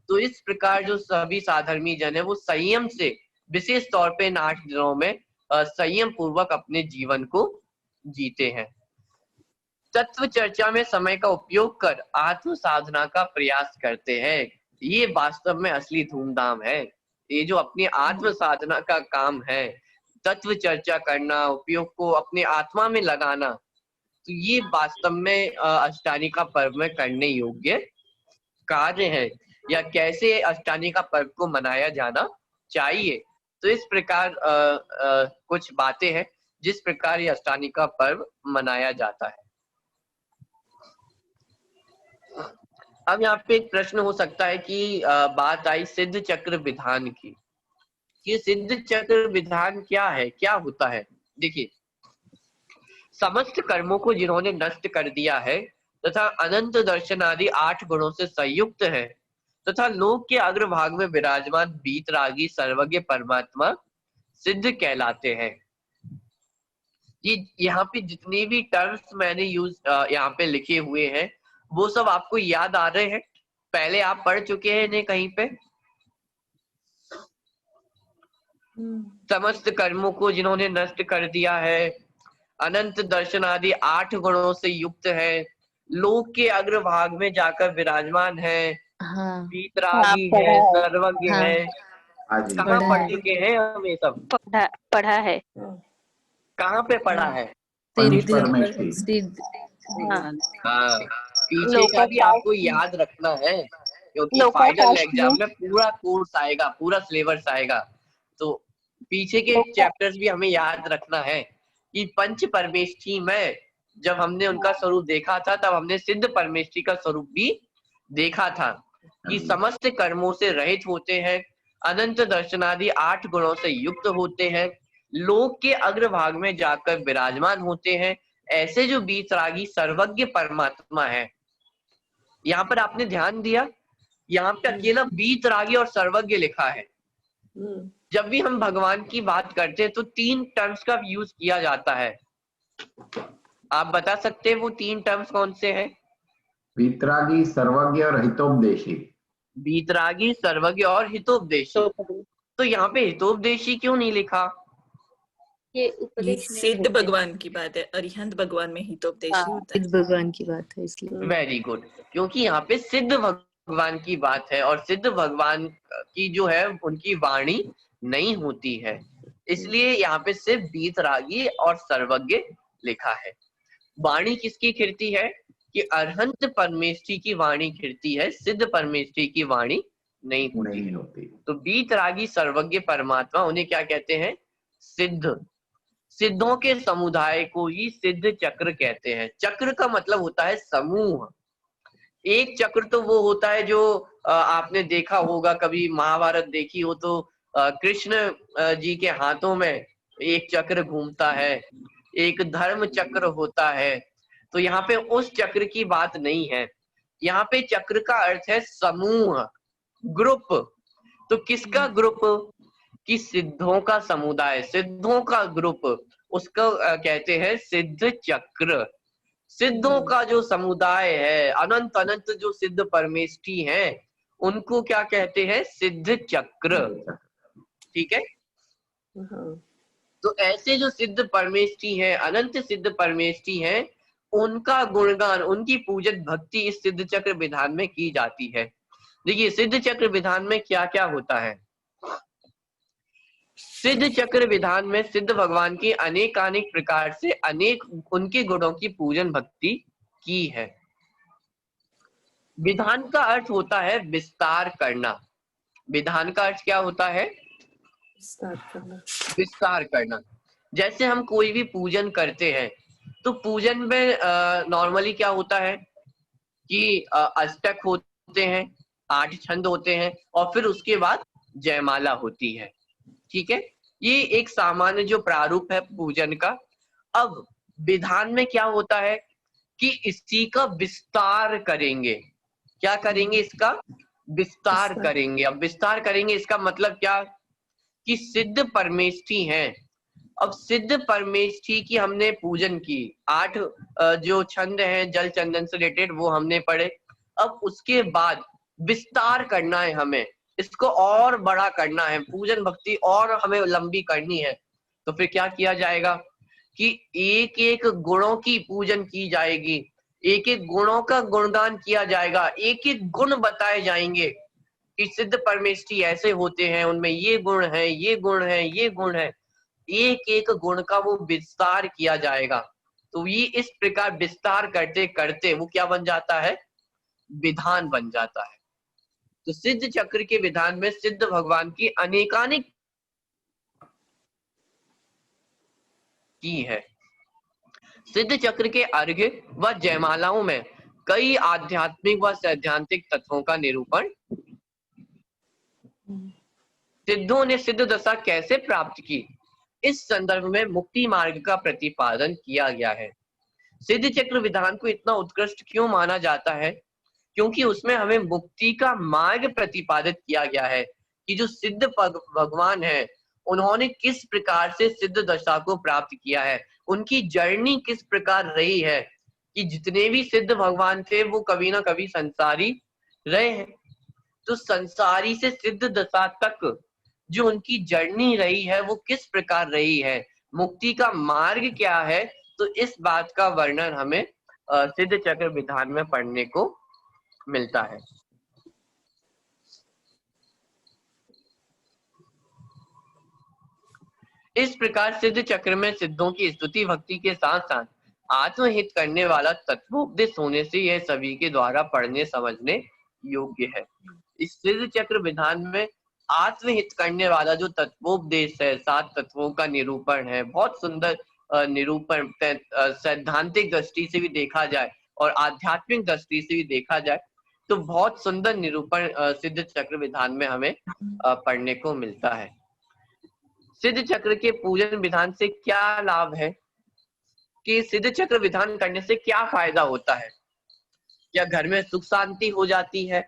तो इस प्रकार जो सभी साधर्मी जन है वो संयम से विशेष तौर पे इन 8 दिनों में संयम पूर्वक अपने जीवन को जीते हैं। तत्व चर्चा में समय का उपयोग कर आत्म साधना का प्रयास करते हैं। ये वास्तव में असली धूमधाम है। ये जो अपनी आत्म साधना का काम है, तत्व चर्चा करना, उपयोग को अपने आत्मा में लगाना, तो ये वास्तव में अष्टानिका पर्व में करने योग्य कार्य है। या कैसे अष्टानिका पर्व को मनाया जाना चाहिए, तो इस प्रकार कुछ बातें हैं जिस प्रकार ये अष्टानिका पर्व मनाया जाता है। अब यहाँ पे एक प्रश्न हो सकता है कि बात आई सिद्ध चक्र विधान की। ये सिद्ध चक्र विधान क्या है, क्या होता है? देखिए, समस्त कर्मों को जिन्होंने नष्ट कर दिया है तथा अनंत दर्शन आदि 8 गुणों से संयुक्त है तथा लोक के अग्रभाग में विराजमान वीतरागी सर्वज्ञ परमात्मा सिद्ध कहलाते हैं। ये यहाँ पे जितने भी टर्म्स मैंने यूज यहाँ पे लिखे हुए हैं वो सब आपको याद आ रहे हैं? पहले आप पढ़ चुके हैं इन्हें कहीं पे? समस्त कर्मों को जिन्होंने नष्ट कर दिया है, अनंत दर्शन आदि 8 गुणों से युक्त है, लोक के अग्रभाग में जाकर विराजमान है, हाँ वीतरागी हाँ, है, पढ़ा है। सर्वज्ञ हाँ। है। हाँ जी। कहाँ पढ़ा पढ़ है। चुके हैं हम ये सब? पढ़ा है। कहाँ पे पढ़ा है? पंच परमेष्ठी। सिद्ध हाँ। हाँ, पीछे का भी आपको याद रखना है क्योंकि फाइनल एग्जाम में पूरा कोर्स आएगा, पूरा सिलेबस आएगा, तो पीछे के चैप्टर्स भी हमें याद रखना है कि पंच परमेष्ठी में जब हमने उनका स्वरूप देखा था तब हमने सिद्ध परमेष्ठी का स्वरूप भी देखा था कि समस्त कर्मों से रहित होते हैं, अनंत दर्शनादि 8 गुणों से युक्त होते हैं, लोक के अग्रभाग में जाकर विराजमान होते हैं। ऐसे जो वीतरागी सर्वज्ञ परमात्मा है, यहाँ पर आपने ध्यान दिया, यहाँ पे अकेला वीतरागी और सर्वज्ञ लिखा है। जब भी हम भगवान की बात करते हैं तो 3 टर्म्स का यूज किया जाता है, आप बता सकते हैं वो 3 टर्म्स कौन से हैं? वीतरागी, सर्वज्ञ और हितोपदेशी। वीतरागी, सर्वज्ञ और हितोपदेशी। तो यहाँ पे हितोपदेशी क्यों नहीं लिखा? ये ये उपदेश नहीं सिद्ध देते। भगवान की बात है, अरिहंत भगवान में हितोपदेशी होता है। सिद्ध भगवान की बात है इसलिए। वेरी गुड, क्योंकि यहाँ पे सिद्ध भगवान की बात है और सिद्ध भगवान की जो है उनकी वाणी नहीं होती है, इसलिए यहाँ पे सिर्फ वीतरागी और सर्वज्ञ लिखा है। वाणी किसकी खिरती है? कि अरहंत परमेष्ठी की वाणी खिरती है, सिद्ध परमेष्ठी की वाणी नहीं होती नहीं है। होती। तो वीतरागी सर्वज्ञ परमात्मा उन्हें क्या कहते हैं? सिद्ध। सिद्धों के समुदाय को ही सिद्ध चक्र कहते हैं। चक्र का मतलब होता है समूह। एक चक्र तो वो होता है जो आपने देखा होगा, कभी महाभारत देखी हो तो कृष्ण जी के हाथों में एक चक्र घूमता है, एक धर्म चक्र होता है। तो यहाँ पे उस चक्र की बात नहीं है, यहाँ पे चक्र का अर्थ है समूह, ग्रुप। तो किसका ग्रुप? कि सिद्धों का समुदाय, सिद्धों का ग्रुप, उसको कहते हैं सिद्ध चक्र। सिद्धों का जो समुदाय है, अनंत अनंत जो सिद्ध परमेष्ठी हैं, उनको क्या कहते हैं? सिद्ध चक्र। ठीक है। तो ऐसे जो सिद्ध परमेष्ठी हैं, अनंत सिद्ध परमेष्ठी हैं, उनका गुणगान, उनकी पूजन भक्ति इस सिद्ध चक्र विधान में की जाती है। देखिए सिद्ध चक्र विधान में क्या क्या होता है। सिद्ध चक्र विधान में सिद्ध भगवान की अनेकानेक प्रकार से अनेक उनके गुणों की पूजन भक्ति की है। विधान का अर्थ होता है विस्तार करना। विधान का अर्थ क्या होता है? विस्तार करना। जैसे हम कोई भी पूजन करते हैं तो पूजन में नॉर्मली क्या होता है कि अष्टक होते हैं, 8 छंद होते हैं और फिर उसके बाद जयमाला होती है। ठीक है, ये एक सामान्य जो प्रारूप है पूजन का। अब विधान में क्या होता है कि इसी का विस्तार करेंगे। क्या करेंगे? इसका विस्तार करेंगे। अब विस्तार करेंगे इसका मतलब क्या? कि सिद्ध परमेष्ठी हैं। अब सिद्ध परमेष्ठी की हमने पूजन की, 8 जो छंद हैं जल चंदन से रिलेटेड वो हमने पढ़े। अब उसके बाद विस्तार करना है हमें, इसको और बड़ा करना है, पूजन भक्ति और हमें लंबी करनी है। तो फिर क्या किया जाएगा कि एक एक गुणों की पूजन की जाएगी, एक एक गुणों का गुणगान किया जाएगा, एक एक गुण बताए जाएंगे कि सिद्ध परमेष्ठी ऐसे होते हैं, उनमें ये गुण है, ये गुण है, ये गुण है। एक एक गुण का वो विस्तार किया जाएगा। तो ये इस प्रकार विस्तार करते करते वो क्या बन जाता है? विधान बन जाता है। तो सिद्ध चक्र के विधान में सिद्ध भगवान की अनेकानेक की है। सिद्ध चक्र के अर्घ्य व जयमालाओं में कई आध्यात्मिक व सैद्धांतिक तत्वों का निरूपण, सिद्धों ने सिद्ध दशा कैसे प्राप्त की, इस संदर्भ में मुक्ति मार्ग का प्रतिपादन किया गया है। सिद्ध चक्र विधान को इतना उत्कृष्ट क्यों माना जाता है? क्योंकि उसमें हमें मुक्ति का मार्ग प्रतिपादित किया गया है कि जो सिद्ध भगवान है उन्होंने किस प्रकार से सिद्ध दशा को प्राप्त किया है, उनकी जर्नी किस प्रकार रही है। कि जितने भी सिद्ध भगवान थे वो कभी ना कभी संसारी रहे हैं। तो संसारी से सिद्ध दशा तक जो उनकी जर्नी रही है वो किस प्रकार रही है, मुक्ति का मार्ग क्या है, तो इस बात का वर्णन हमें सिद्ध चक्र विधान में पढ़ने को मिलता है। इस प्रकार सिद्ध चक्र में सिद्धों की स्तुति भक्ति के साथ साथ आत्महित करने वाला तत्वोपदेश होने से यह सभी के द्वारा पढ़ने समझने योग्य है। इस सिद्ध चक्र विधान में आत्महित करने वाला जो तत्वोपदेश है, 7 तत्वों का निरूपण है, बहुत सुंदर निरूपण, सैद्धांतिक दृष्टि से भी देखा जाए और आध्यात्मिक दृष्टि से भी देखा जाए तो बहुत सुंदर निरूपण सिद्ध चक्र विधान में हमें पढ़ने को मिलता है। सिद्ध चक्र के पूजन विधान से क्या लाभ है, कि सिद्ध चक्र विधान करने से क्या फायदा होता है? क्या घर में सुख शांति हो जाती है,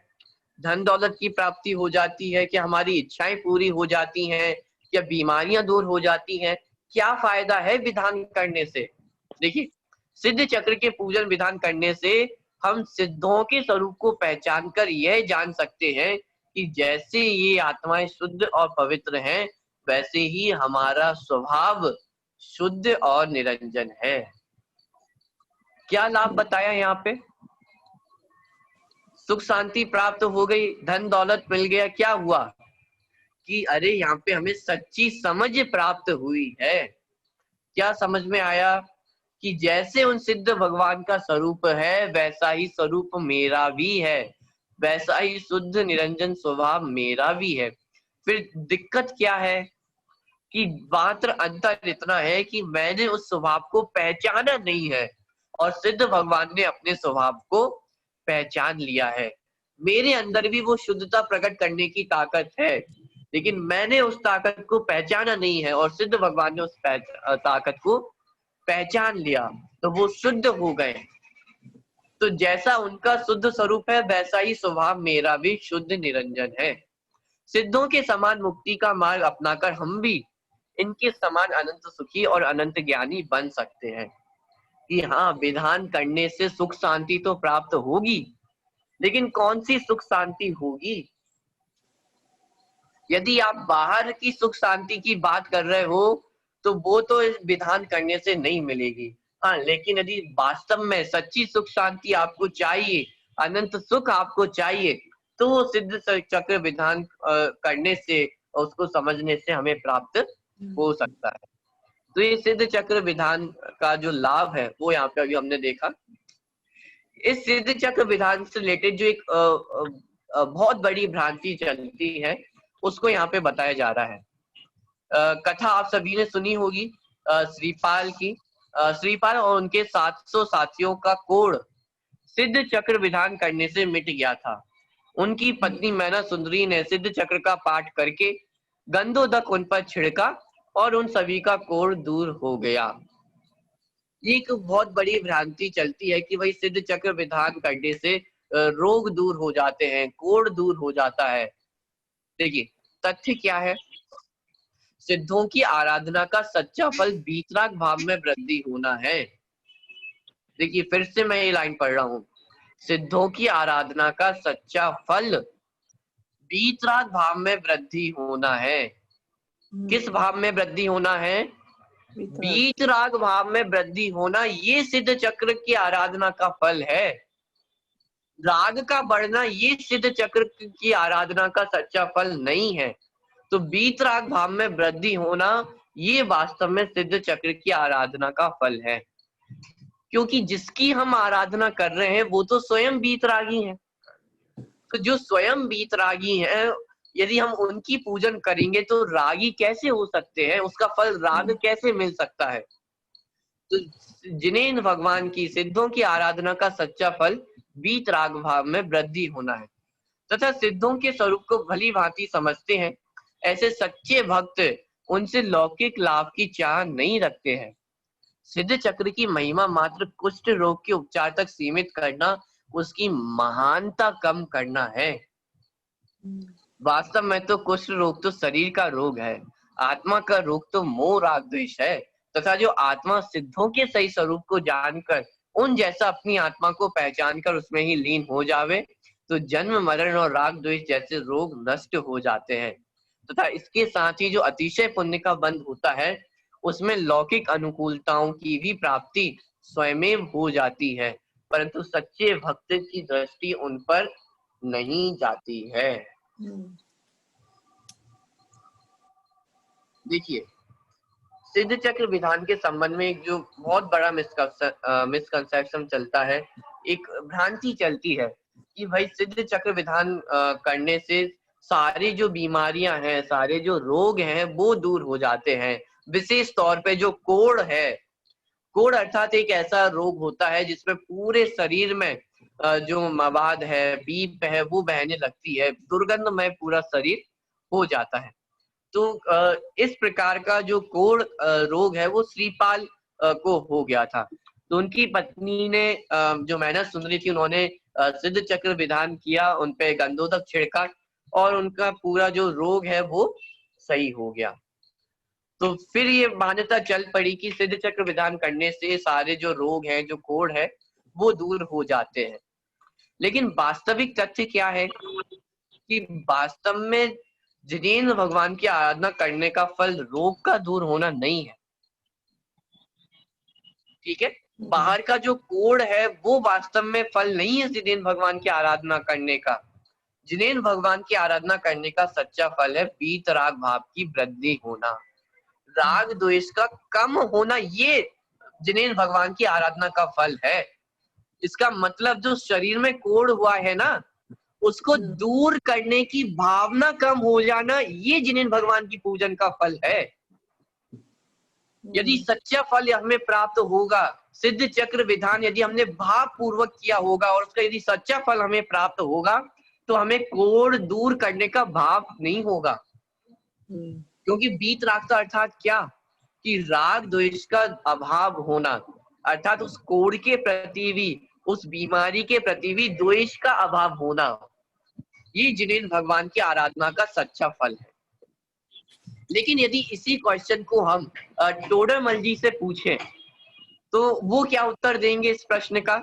धन दौलत की प्राप्ति हो जाती है, क्या हमारी इच्छाएं पूरी हो जाती हैं, क्या बीमारियां दूर हो जाती हैं? क्या फायदा है विधान करने से? देखिए, सिद्ध चक्र के पूजन विधान करने से हम सिद्धों के स्वरूप को पहचान कर यह जान सकते हैं कि जैसे ये आत्माएं शुद्ध और पवित्र हैं, वैसे ही हमारा स्वभाव शुद्ध और निरंजन है। क्या लाभ बताया यहाँ पे? सुख शांति प्राप्त हो गई, धन दौलत मिल गया, क्या हुआ कि अरे यहाँ पे हमें सच्ची समझ प्राप्त हुई है। क्या समझ में आया कि जैसे उन सिद्ध भगवान का स्वरूप है, वैसा ही स्वरूप मेरा भी है, वैसा ही शुद्ध निरंजन स्वभाव मेरा भी है। फिर दिक्कत क्या है कि मात्र अंतर इतना है कि मैंने उस स्वभाव को पहचाना नहीं है और सिद्ध भगवान ने अपने स्वभाव को पहचान लिया है। मेरे अंदर भी वो शुद्धता प्रकट करने की ताकत है, लेकिन मैंने उस ताकत को पहचाना नहीं है और सिद्ध भगवान ने उस ताकत को पहचान लिया, तो वो शुद्ध हो गए। तो जैसा उनका शुद्ध स्वरूप है, वैसा ही स्वभाव मेरा भी शुद्ध निरंजन है। सिद्धों के समान मुक्ति का मार्ग अपनाकर हम भी इनके समान अनंत सुखी और अनंत ज्ञानी बन सकते हैं। कि हाँ, विधान करने से सुख शांति तो प्राप्त होगी, लेकिन कौन सी सुख शांति होगी? यदि आप बाहर की सुख शांति की बात कर रहे हो तो वो तो इस विधान करने से नहीं मिलेगी। हाँ, लेकिन यदि वास्तव में सच्ची सुख शांति आपको चाहिए, अनंत सुख आपको चाहिए, तो वो सिद्ध चक्र विधान करने से, उसको समझने से हमें प्राप्त हो सकता है। तो ये सिद्ध चक्र विधान का जो लाभ है वो यहाँ पे अभी हमने देखा। इस सिद्ध चक्र विधान से रिलेटेड जो एक बहुत बड़ी भ्रांति चलती है, उसको यहाँ पे बताया जा रहा है। कथा आप सभी ने सुनी होगी श्रीपाल की। श्रीपाल और उनके 700 साथियों का कोढ़ सिद्ध चक्र विधान करने से मिट गया था। उनकी पत्नी मैना सुंदरी ने सिद्ध चक्र का पाठ करके गंधोदक उन पर छिड़का और उन सभी का कोढ़ दूर हो गया। एक बहुत बड़ी भ्रांति चलती है कि भाई सिद्ध चक्र विधान करने से रोग दूर हो जाते हैं, कोढ़ दूर हो जाता है। देखिए, तथ्य क्या है? सिद्धों की आराधना का सच्चा फल वीतराग भाव में वृद्धि होना है। देखिए, फिर से मैं ये लाइन पढ़ रहा हूँ। सिद्धों की आराधना का सच्चा फल वीतराग भाव में वृद्धि होना है। किस भाव में वृद्धि होना है? वीतराग भाव में वृद्धि होना, ये सिद्ध चक्र की आराधना का फल है। राग का बढ़ना ये सिद्ध चक्र की आराधना का सच्चा फल नहीं है। तो वीतराग भाव में वृद्धि होना ये वास्तव में सिद्ध चक्र की आराधना का फल है, क्योंकि जिसकी हम आराधना कर रहे हैं वो तो स्वयं वीतरागी हैं। तो जो स्वयं वीतरागी हैं, यदि हम उनकी पूजन करेंगे तो रागी कैसे हो सकते हैं? उसका फल राग कैसे मिल सकता है? तो जिनेन्द्र भगवान की, सिद्धों की आराधना का सच्चा फल वीतराग भाव में वृद्धि होना है तथा सिद्धों के स्वरूप को भली भांति समझते हैं। ऐसे सच्चे भक्त उनसे लौकिक लाभ की चाह नहीं रखते हैं। सिद्ध चक्र की महिमा मात्र कुष्ठ रोग के उपचार तक सीमित करना, उसकी महानता कम करना है। वास्तव में तो कुष्ठ रोग तो शरीर का रोग है, आत्मा का रोग तो मोह राग द्वेष है। तथा जो आत्मा सिद्धों के सही स्वरूप को जानकर उन जैसा अपनी आत्मा को पहचान कर उसमें ही लीन हो जावे, तो जन्म मरण और राग द्वेष जैसे रोग नष्ट हो जाते हैं। तथा इसके साथ ही जो अतिशय पुण्य का बंध होता है, उसमें लौकिक अनुकूलताओं की भी प्राप्ति स्वयमेव हो जाती है, परंतु सच्चे भक्त की दृष्टि उन पर नहीं जाती है। देखिए, सिद्ध चक्र विधान के संबंध में एक जो बहुत बड़ा मिसकंसेप्शन चलता है, एक भ्रांति चलती है कि भाई सिद्ध चक्र विधान करने से सारी जो बीमारियां हैं, सारे जो रोग हैं वो दूर हो जाते हैं। विशेष तौर पे जो कोढ़ है, कोढ़ अर्थात एक ऐसा रोग होता है जिसमें पूरे शरीर में जो मवाद है, बीप है, वो बहने लगती है, दुर्गंधमय पूरा शरीर हो जाता है। तो इस प्रकार का जो कोढ़ रोग है वो श्रीपाल को हो गया था। तो उनकी पत्नी ने, जो मैना सुंदरी थी, उन्होंने सिद्ध चक्र विधान किया, उनपे गंधोदक छिड़का और उनका पूरा जो रोग है वो सही हो गया। तो फिर ये मान्यता चल पड़ी कि सिद्ध चक्र विधान करने से सारे जो रोग हैं, जो कोढ़ है, वो दूर हो जाते हैं। लेकिन वास्तविक तथ्य क्या है कि वास्तव में जिनेंद्र भगवान की आराधना करने का फल रोग का दूर होना नहीं है। ठीक है, बाहर का जो कोढ़ है वो वास्तव में फल नहीं है जिनेंद्र भगवान की आराधना करने का। जिनेंद्र भगवान की आराधना करने का सच्चा फल है वीत राग भाव की वृद्धि होना, राग द्वेष का कम होना। ये जिनेंद्र भगवान की आराधना का फल है। इसका मतलब जो शरीर में कोढ़ हुआ है ना, उसको दूर करने की भावना कम हो जाना, ये जिनेंद्र भगवान की पूजन का फल है। यदि सच्चा फल हमें प्राप्त होगा, सिद्ध चक्र विधान यदि हमने भाव पूर्वक किया होगा और उसका यदि सच्चा फल हमें प्राप्त होगा, तो हमें कोढ़ दूर करने का भाव नहीं होगा। क्योंकि वीत राग का अर्थात क्या कि राग द्वेष का अभाव होना, अर्थात उस कोढ़ के प्रति भी, उस बीमारी के प्रति भी द्वेष का अभाव होना, ये जिनेंद्र भगवान की आराधना का सच्चा फल है। लेकिन यदि इसी क्वेश्चन को हम टोडरमल जी से पूछें तो वो क्या उत्तर देंगे इस प्रश्न का?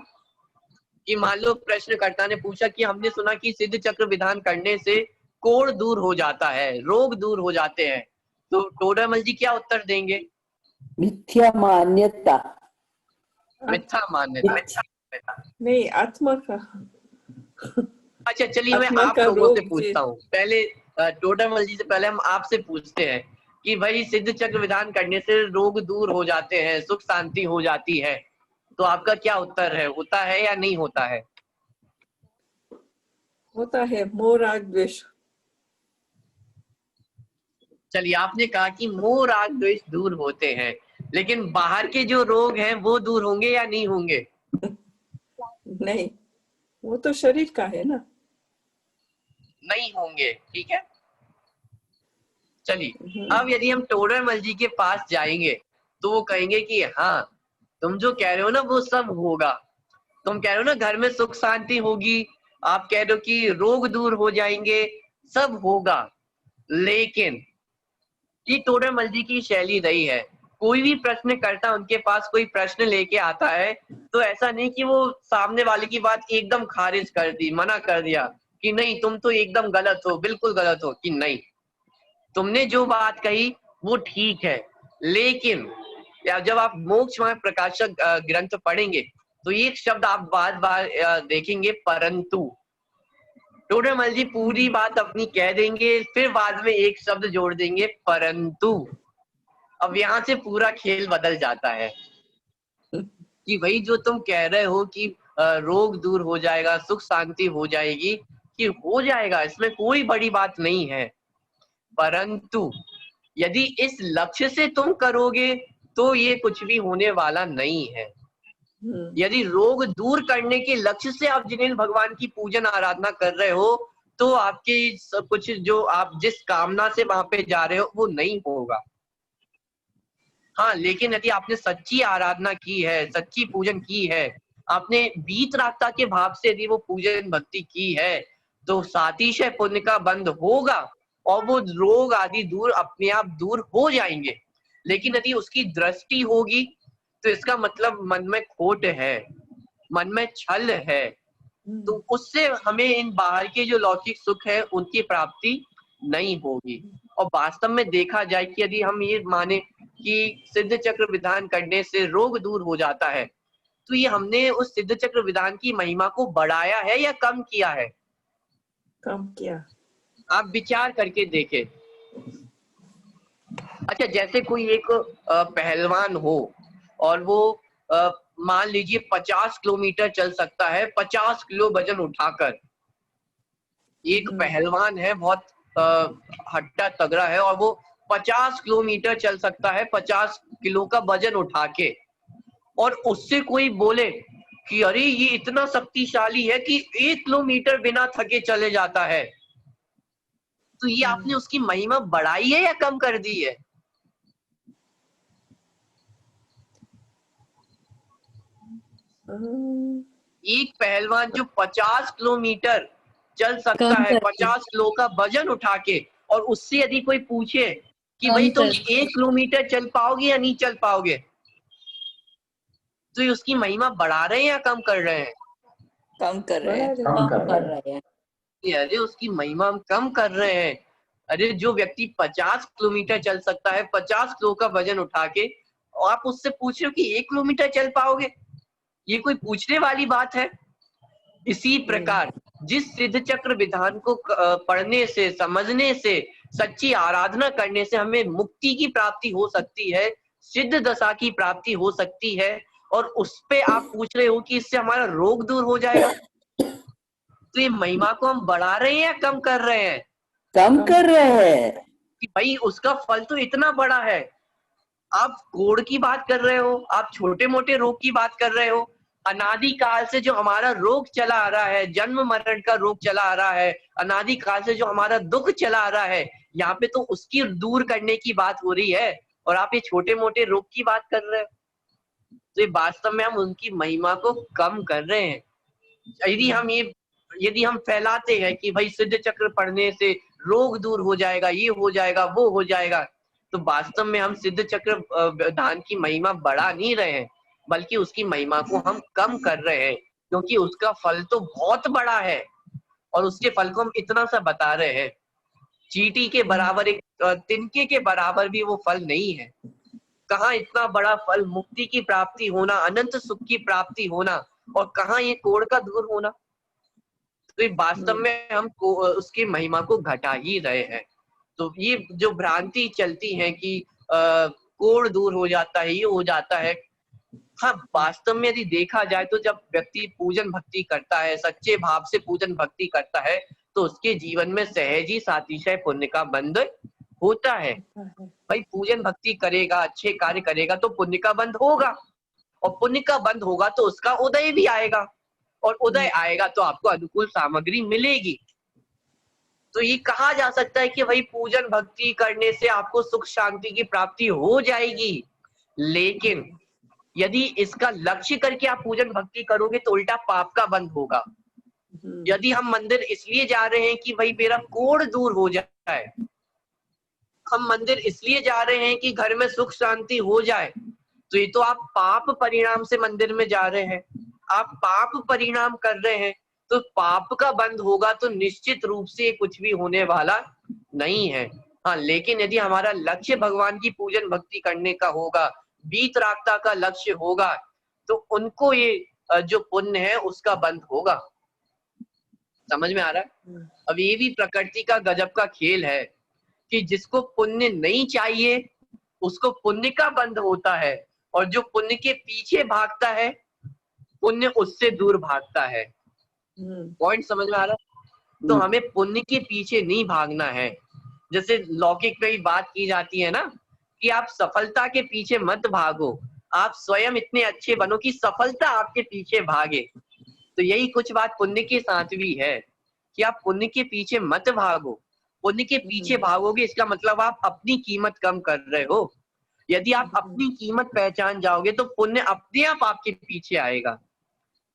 कि मान लो प्रश्नकर्ता ने पूछा कि हमने सुना कि सिद्ध चक्र विधान करने से कोढ़ दूर हो जाता है, रोग दूर हो जाते हैं, तो टोडरमल जी क्या उत्तर देंगे? मिथ्या मान्यता। मिथ्या मान्यता नहीं, आत्मा का। अच्छा चलिए मैं आत्मा आप का लोगों से रोग पूछता हूँ। पहले टोडरमल जी से पहले हम आपसे पूछते हैं कि भाई सिद्ध चक्र विधान करने से रोग दूर हो जाते हैं, सुख शांति हो जाती है, तो आपका क्या उत्तर है? होता है या नहीं होता है? होता है, मोह राग द्वेष। चलिए, आपने कहा कि मोह राग द्वेष दूर होते हैं, लेकिन बाहर के जो रोग हैं वो दूर होंगे या नहीं होंगे? नहीं, वो तो शरीर का है ना। नहीं होंगे। ठीक है, चलिए अब यदि हम टोडरमल जी के पास जाएंगे तो वो कहेंगे कि हाँ, तुम जो कह रहे हो ना वो सब होगा। तुम कह रहे हो ना घर में सुख शांति होगी, आप कह रहे हो कि रोग दूर हो जाएंगे, सब होगा। लेकिन ये टोडरमल जी की शैली रही है, कोई भी प्रश्न करता उनके पास कोई प्रश्न लेके आता है तो ऐसा नहीं कि वो सामने वाले की बात एकदम खारिज कर दी, मना कर दिया कि नहीं तुम तो एकदम गलत हो, बिल्कुल गलत हो, कि नहीं तुमने जो बात कही वो ठीक है। लेकिन जब आप मोक्ष मार्ग प्रकाशक ग्रंथ पढ़ेंगे तो एक शब्द आप बार बार देखेंगे, परंतु। टोडरमल जी पूरी बात अपनी कह देंगे, फिर बाद में एक शब्द जोड़ देंगे, परंतु। अब यहाँ से पूरा खेल बदल जाता है कि भाई जो तुम कह रहे हो कि रोग दूर हो जाएगा, सुख शांति हो जाएगी, कि हो जाएगा, इसमें कोई बड़ी बात नहीं है, परंतु यदि इस लक्ष्य से तुम करोगे तो ये कुछ भी होने वाला नहीं है। यदि रोग दूर करने के लक्ष्य से आप जिनेंद्र भगवान की पूजन आराधना कर रहे हो तो आपकी सब कुछ जो आप जिस कामना से वहां पे जा रहे हो वो नहीं होगा। हाँ, लेकिन यदि आपने सच्ची आराधना की है, सच्ची पूजन की है, आपने वीतरागता के भाव से यदि वो पूजन भक्ति की है, तो सातिशय पुण्य का बंध होगा और वो रोग आदि दूर अपने आप दूर हो जाएंगे। लेकिन यदि उसकी दृष्टि होगी तो इसका मतलब मन में खोट है, मन में छल है, तो उससे हमें इन बाहर के जो लौकिक सुख है उनकी प्राप्ति नहीं होगी। और वास्तव में देखा जाए कि यदि हम ये माने कि सिद्ध चक्र विधान करने से रोग दूर हो जाता है, तो ये हमने उस सिद्ध चक्र विधान की महिमा को बढ़ाया है या कम किया है? कम किया। आप विचार करके देखें। अच्छा, जैसे कोई एक पहलवान हो और वो मान लीजिए 50 किलोमीटर चल सकता है 50 किलो वजन उठाकर। एक पहलवान है, बहुत हट्टा तगड़ा है और वो 50 किलोमीटर चल सकता है 50 किलो का वजन उठा के, और उससे कोई बोले कि अरे ये इतना शक्तिशाली है कि 1 किलोमीटर बिना थके चले जाता है, तो ये आपने उसकी महिमा बढ़ाई है या कम कर दी है? एक पहलवान जो 50 किलोमीटर चल सकता है 50 किलो का वजन उठा के, और उससे यदि कोई पूछे कि कम भाई तुम कर- 1 किलोमीटर चल पाओगे या नहीं चल पाओगे, तो ये उसकी महिमा बढ़ा रहे हैं या कम कर रहे हैं? कम कर रहे हैं। बढ़ा रहे कम हैं। कर रहे हैं। अरे उसकी महिमा हम कम कर रहे हैं। अरे जो व्यक्ति 50 किलोमीटर चल सकता है 50 किलो का वजन उठा के, और आप उससे पूछ रहे हो कि 1 किलोमीटर चल पाओगे, ये कोई पूछने वाली बात है? इसी प्रकार जिस सिद्ध चक्र विधान को पढ़ने से, समझने से, सच्ची आराधना करने से हमें मुक्ति की प्राप्ति हो सकती है, सिद्ध दशा की प्राप्ति हो सकती है, और उस पे आप पूछ रहे हो कि इससे हमारा रोग दूर हो जाएगा, तो ये महिमा को हम बढ़ा रहे हैं या कम कर रहे हैं? कम कर रहे हैं। कि भाई उसका फल तो इतना बड़ा है। आप कोढ़ की बात कर रहे हो, आप छोटे मोटे रोग की बात कर रहे हो, अनादि काल से जो हमारा रोग चला आ रहा है, जन्म मरण का रोग चला आ रहा है, अनादि काल से जो हमारा दुख चला आ रहा है, यहाँ पे तो उसकी दूर करने की बात हो रही है, और आप ये छोटे मोटे रोग की बात कर रहे हो। तो ये वास्तव में हम उनकी महिमा को कम कर रहे हैं। यदि हम फैलाते हैं कि भाई सिद्ध चक्र पढ़ने से रोग दूर हो जाएगा, ये हो जाएगा, वो हो जाएगा, तो वास्तव में हम सिद्ध चक्र विधान की महिमा बढ़ा नहीं रहे हैं, बल्कि उसकी महिमा को हम कम कर रहे हैं, क्योंकि उसका फल तो बहुत बड़ा है और उसके फल को हम इतना सा बता रहे हैं। चींटी के बराबर, एक तिनके के बराबर भी वो फल नहीं है। कहाँ इतना बड़ा फल, मुक्ति की प्राप्ति होना, अनंत सुख की प्राप्ति होना, और कहाँ ये कोढ़ का दूर होना। तो वास्तव में हम उसकी महिमा को घटा ही रहे हैं। तो ये जो भ्रांति चलती है कि कोढ़ दूर हो जाता है, ये हो जाता है, हाँ वास्तव में यदि देखा जाए तो जब व्यक्ति पूजन भक्ति करता है, सच्चे भाव से पूजन भक्ति करता है, तो उसके जीवन में सहज ही सातिशय पुण्य का बंध होता है। भाई पूजन भक्ति करेगा, अच्छे कार्य करेगा तो पुण्य का बंध होगा, और पुण्य का बंध होगा तो उसका उदय भी आएगा, और उदय आएगा तो आपको अनुकूल सामग्री मिलेगी। तो ये कहा जा सकता है कि भाई पूजन भक्ति करने से आपको सुख शांति की प्राप्ति हो जाएगी, लेकिन यदि इसका लक्ष्य करके आप पूजन भक्ति करोगे तो उल्टा पाप का बंध होगा। यदि हम मंदिर इसलिए जा रहे हैं कि भाई मेरा कोढ़ दूर हो जाए, हम मंदिर इसलिए जा रहे हैं कि घर में सुख शांति हो जाए, तो ये तो आप पाप परिणाम से मंदिर में जा रहे हैं, आप पाप परिणाम कर रहे हैं, तो पाप का बंध होगा तो निश्चित रूप से कुछ भी होने वाला नहीं है। हाँ, लेकिन यदि हमारा लक्ष्य भगवान की पूजन भक्ति करने का होगा, वीतरागता का लक्ष्य होगा, तो उनको ये जो पुण्य है उसका बंध होगा। समझ में आ रहा है? अब ये भी प्रकृति का गजब का खेल है कि जिसको पुण्य नहीं चाहिए उसको पुण्य का बंध होता है, और जो पुण्य के पीछे भागता है पुण्य उससे दूर भागता है। पॉइंट समझ में आ रहा है? तो हमें पुण्य के पीछे नहीं भागना है। जैसे लौकिक में भी बात की जाती है ना कि आप सफलता के पीछे मत भागो, आप स्वयं इतने अच्छे बनो कि सफलता आपके पीछे भागे। तो यही कुछ बात पुण्य के साथ भी है कि आप पुण्य के पीछे मत भागो। पुण्य के पीछे भागोगे इसका मतलब आप अपनी कीमत कम कर रहे हो। यदि आप अपनी कीमत पहचान जाओगे तो पुण्य अपने आप आपके पीछे आएगा।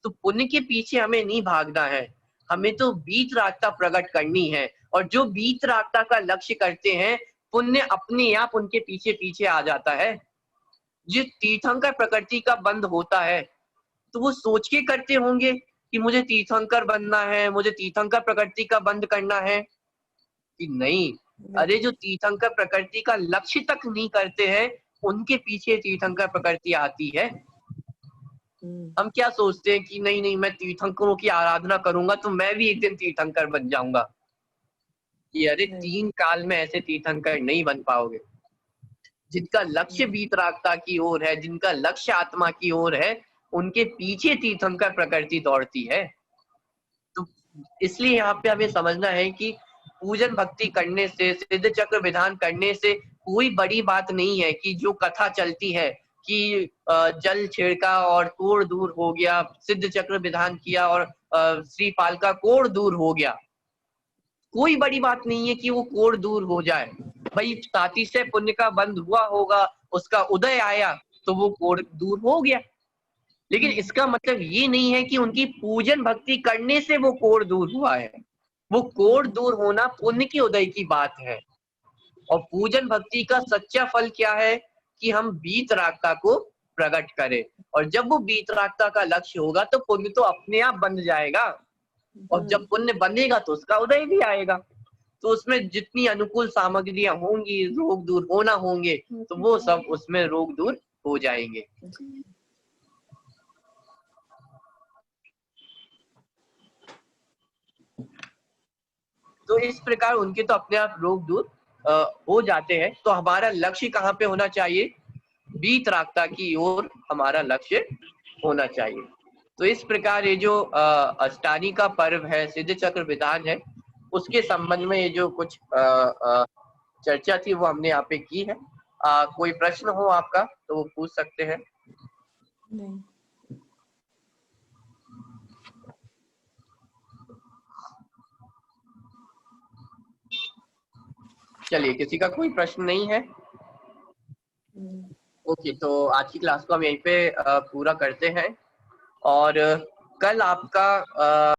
तो पुण्य के पीछे हमें नहीं भागना है, हमें तो वीतरागता प्रकट करनी है, और जो वीतरागता का लक्ष्य करते हैं पुण्य अपने आप उनके पीछे पीछे आ जाता है। जिस तीर्थंकर प्रकृति का बंध होता है तो वो सोच के करते होंगे कि मुझे तीर्थंकर बनना है, मुझे तीर्थंकर प्रकृति का बंध करना है, कि नहीं। अरे जो तीर्थंकर प्रकृति का लक्ष्य तक नहीं करते हैं उनके पीछे तीर्थंकर प्रकृति आती है। हम क्या सोचते हैं कि नहीं नहीं मैं तीर्थंकरों की आराधना करूंगा तो मैं भी एक दिन तीर्थंकर बन जाऊंगा। कि अरे 3 काल में ऐसे तीर्थंकर नहीं बन पाओगे। जिनका लक्ष्य वीतरागता की ओर है, जिनका लक्ष्य आत्मा की ओर है, उनके पीछे तीर्थंकर प्रकृति दौड़ती है। तो इसलिए यहाँ पे हमें समझना है कि पूजन भक्ति करने से, सिद्ध चक्र विधान करने से कोई बड़ी बात नहीं है कि जो कथा चलती है कि जल छिड़का और कोढ़ दूर हो गया, सिद्ध चक्र विधान किया और श्रीपाल का कोढ़ दूर हो गया। कोई बड़ी बात नहीं है कि वो कोढ़ दूर हो जाए। भाई साथी से पुण्य का बंध हुआ होगा, उसका उदय आया तो वो कोढ़ दूर हो गया, लेकिन इसका मतलब ये नहीं है कि उनकी पूजन भक्ति करने से वो कोढ़ दूर हुआ है। वो कोढ़ दूर होना पुण्य के उदय की बात है। और पूजन भक्ति का सच्चा फल क्या है कि हम वीतरागता को प्रकट करें, और जब वो वीतरागता का लक्ष्य होगा तो पुण्य तो अपने आप बन जाएगा, और जब पुण्य बनेगा तो उसका उदय भी आएगा। तो उसमें जितनी अनुकूल सामग्रियां होंगी, रोग दूर होना होंगे, तो वो सब उसमें रोग दूर हो जाएंगे। तो इस प्रकार उनके तो अपने आप रोग दूर हो जाते हैं। तो हमारा लक्ष्य कहाँ पे होना चाहिए? वीतरागता की ओर हमारा लक्ष्य होना चाहिए। तो इस प्रकार ये जो अष्टानी का पर्व है, सिद्ध चक्र विधान है, उसके संबंध में ये जो कुछ चर्चा थी वो हमने यहाँ पे की है। कोई प्रश्न हो आपका तो वो पूछ सकते हैं। नहीं। चलिए, किसी का कोई प्रश्न नहीं है? ओके, तो आज की क्लास को हम यहीं पे पूरा करते हैं, और कल आपका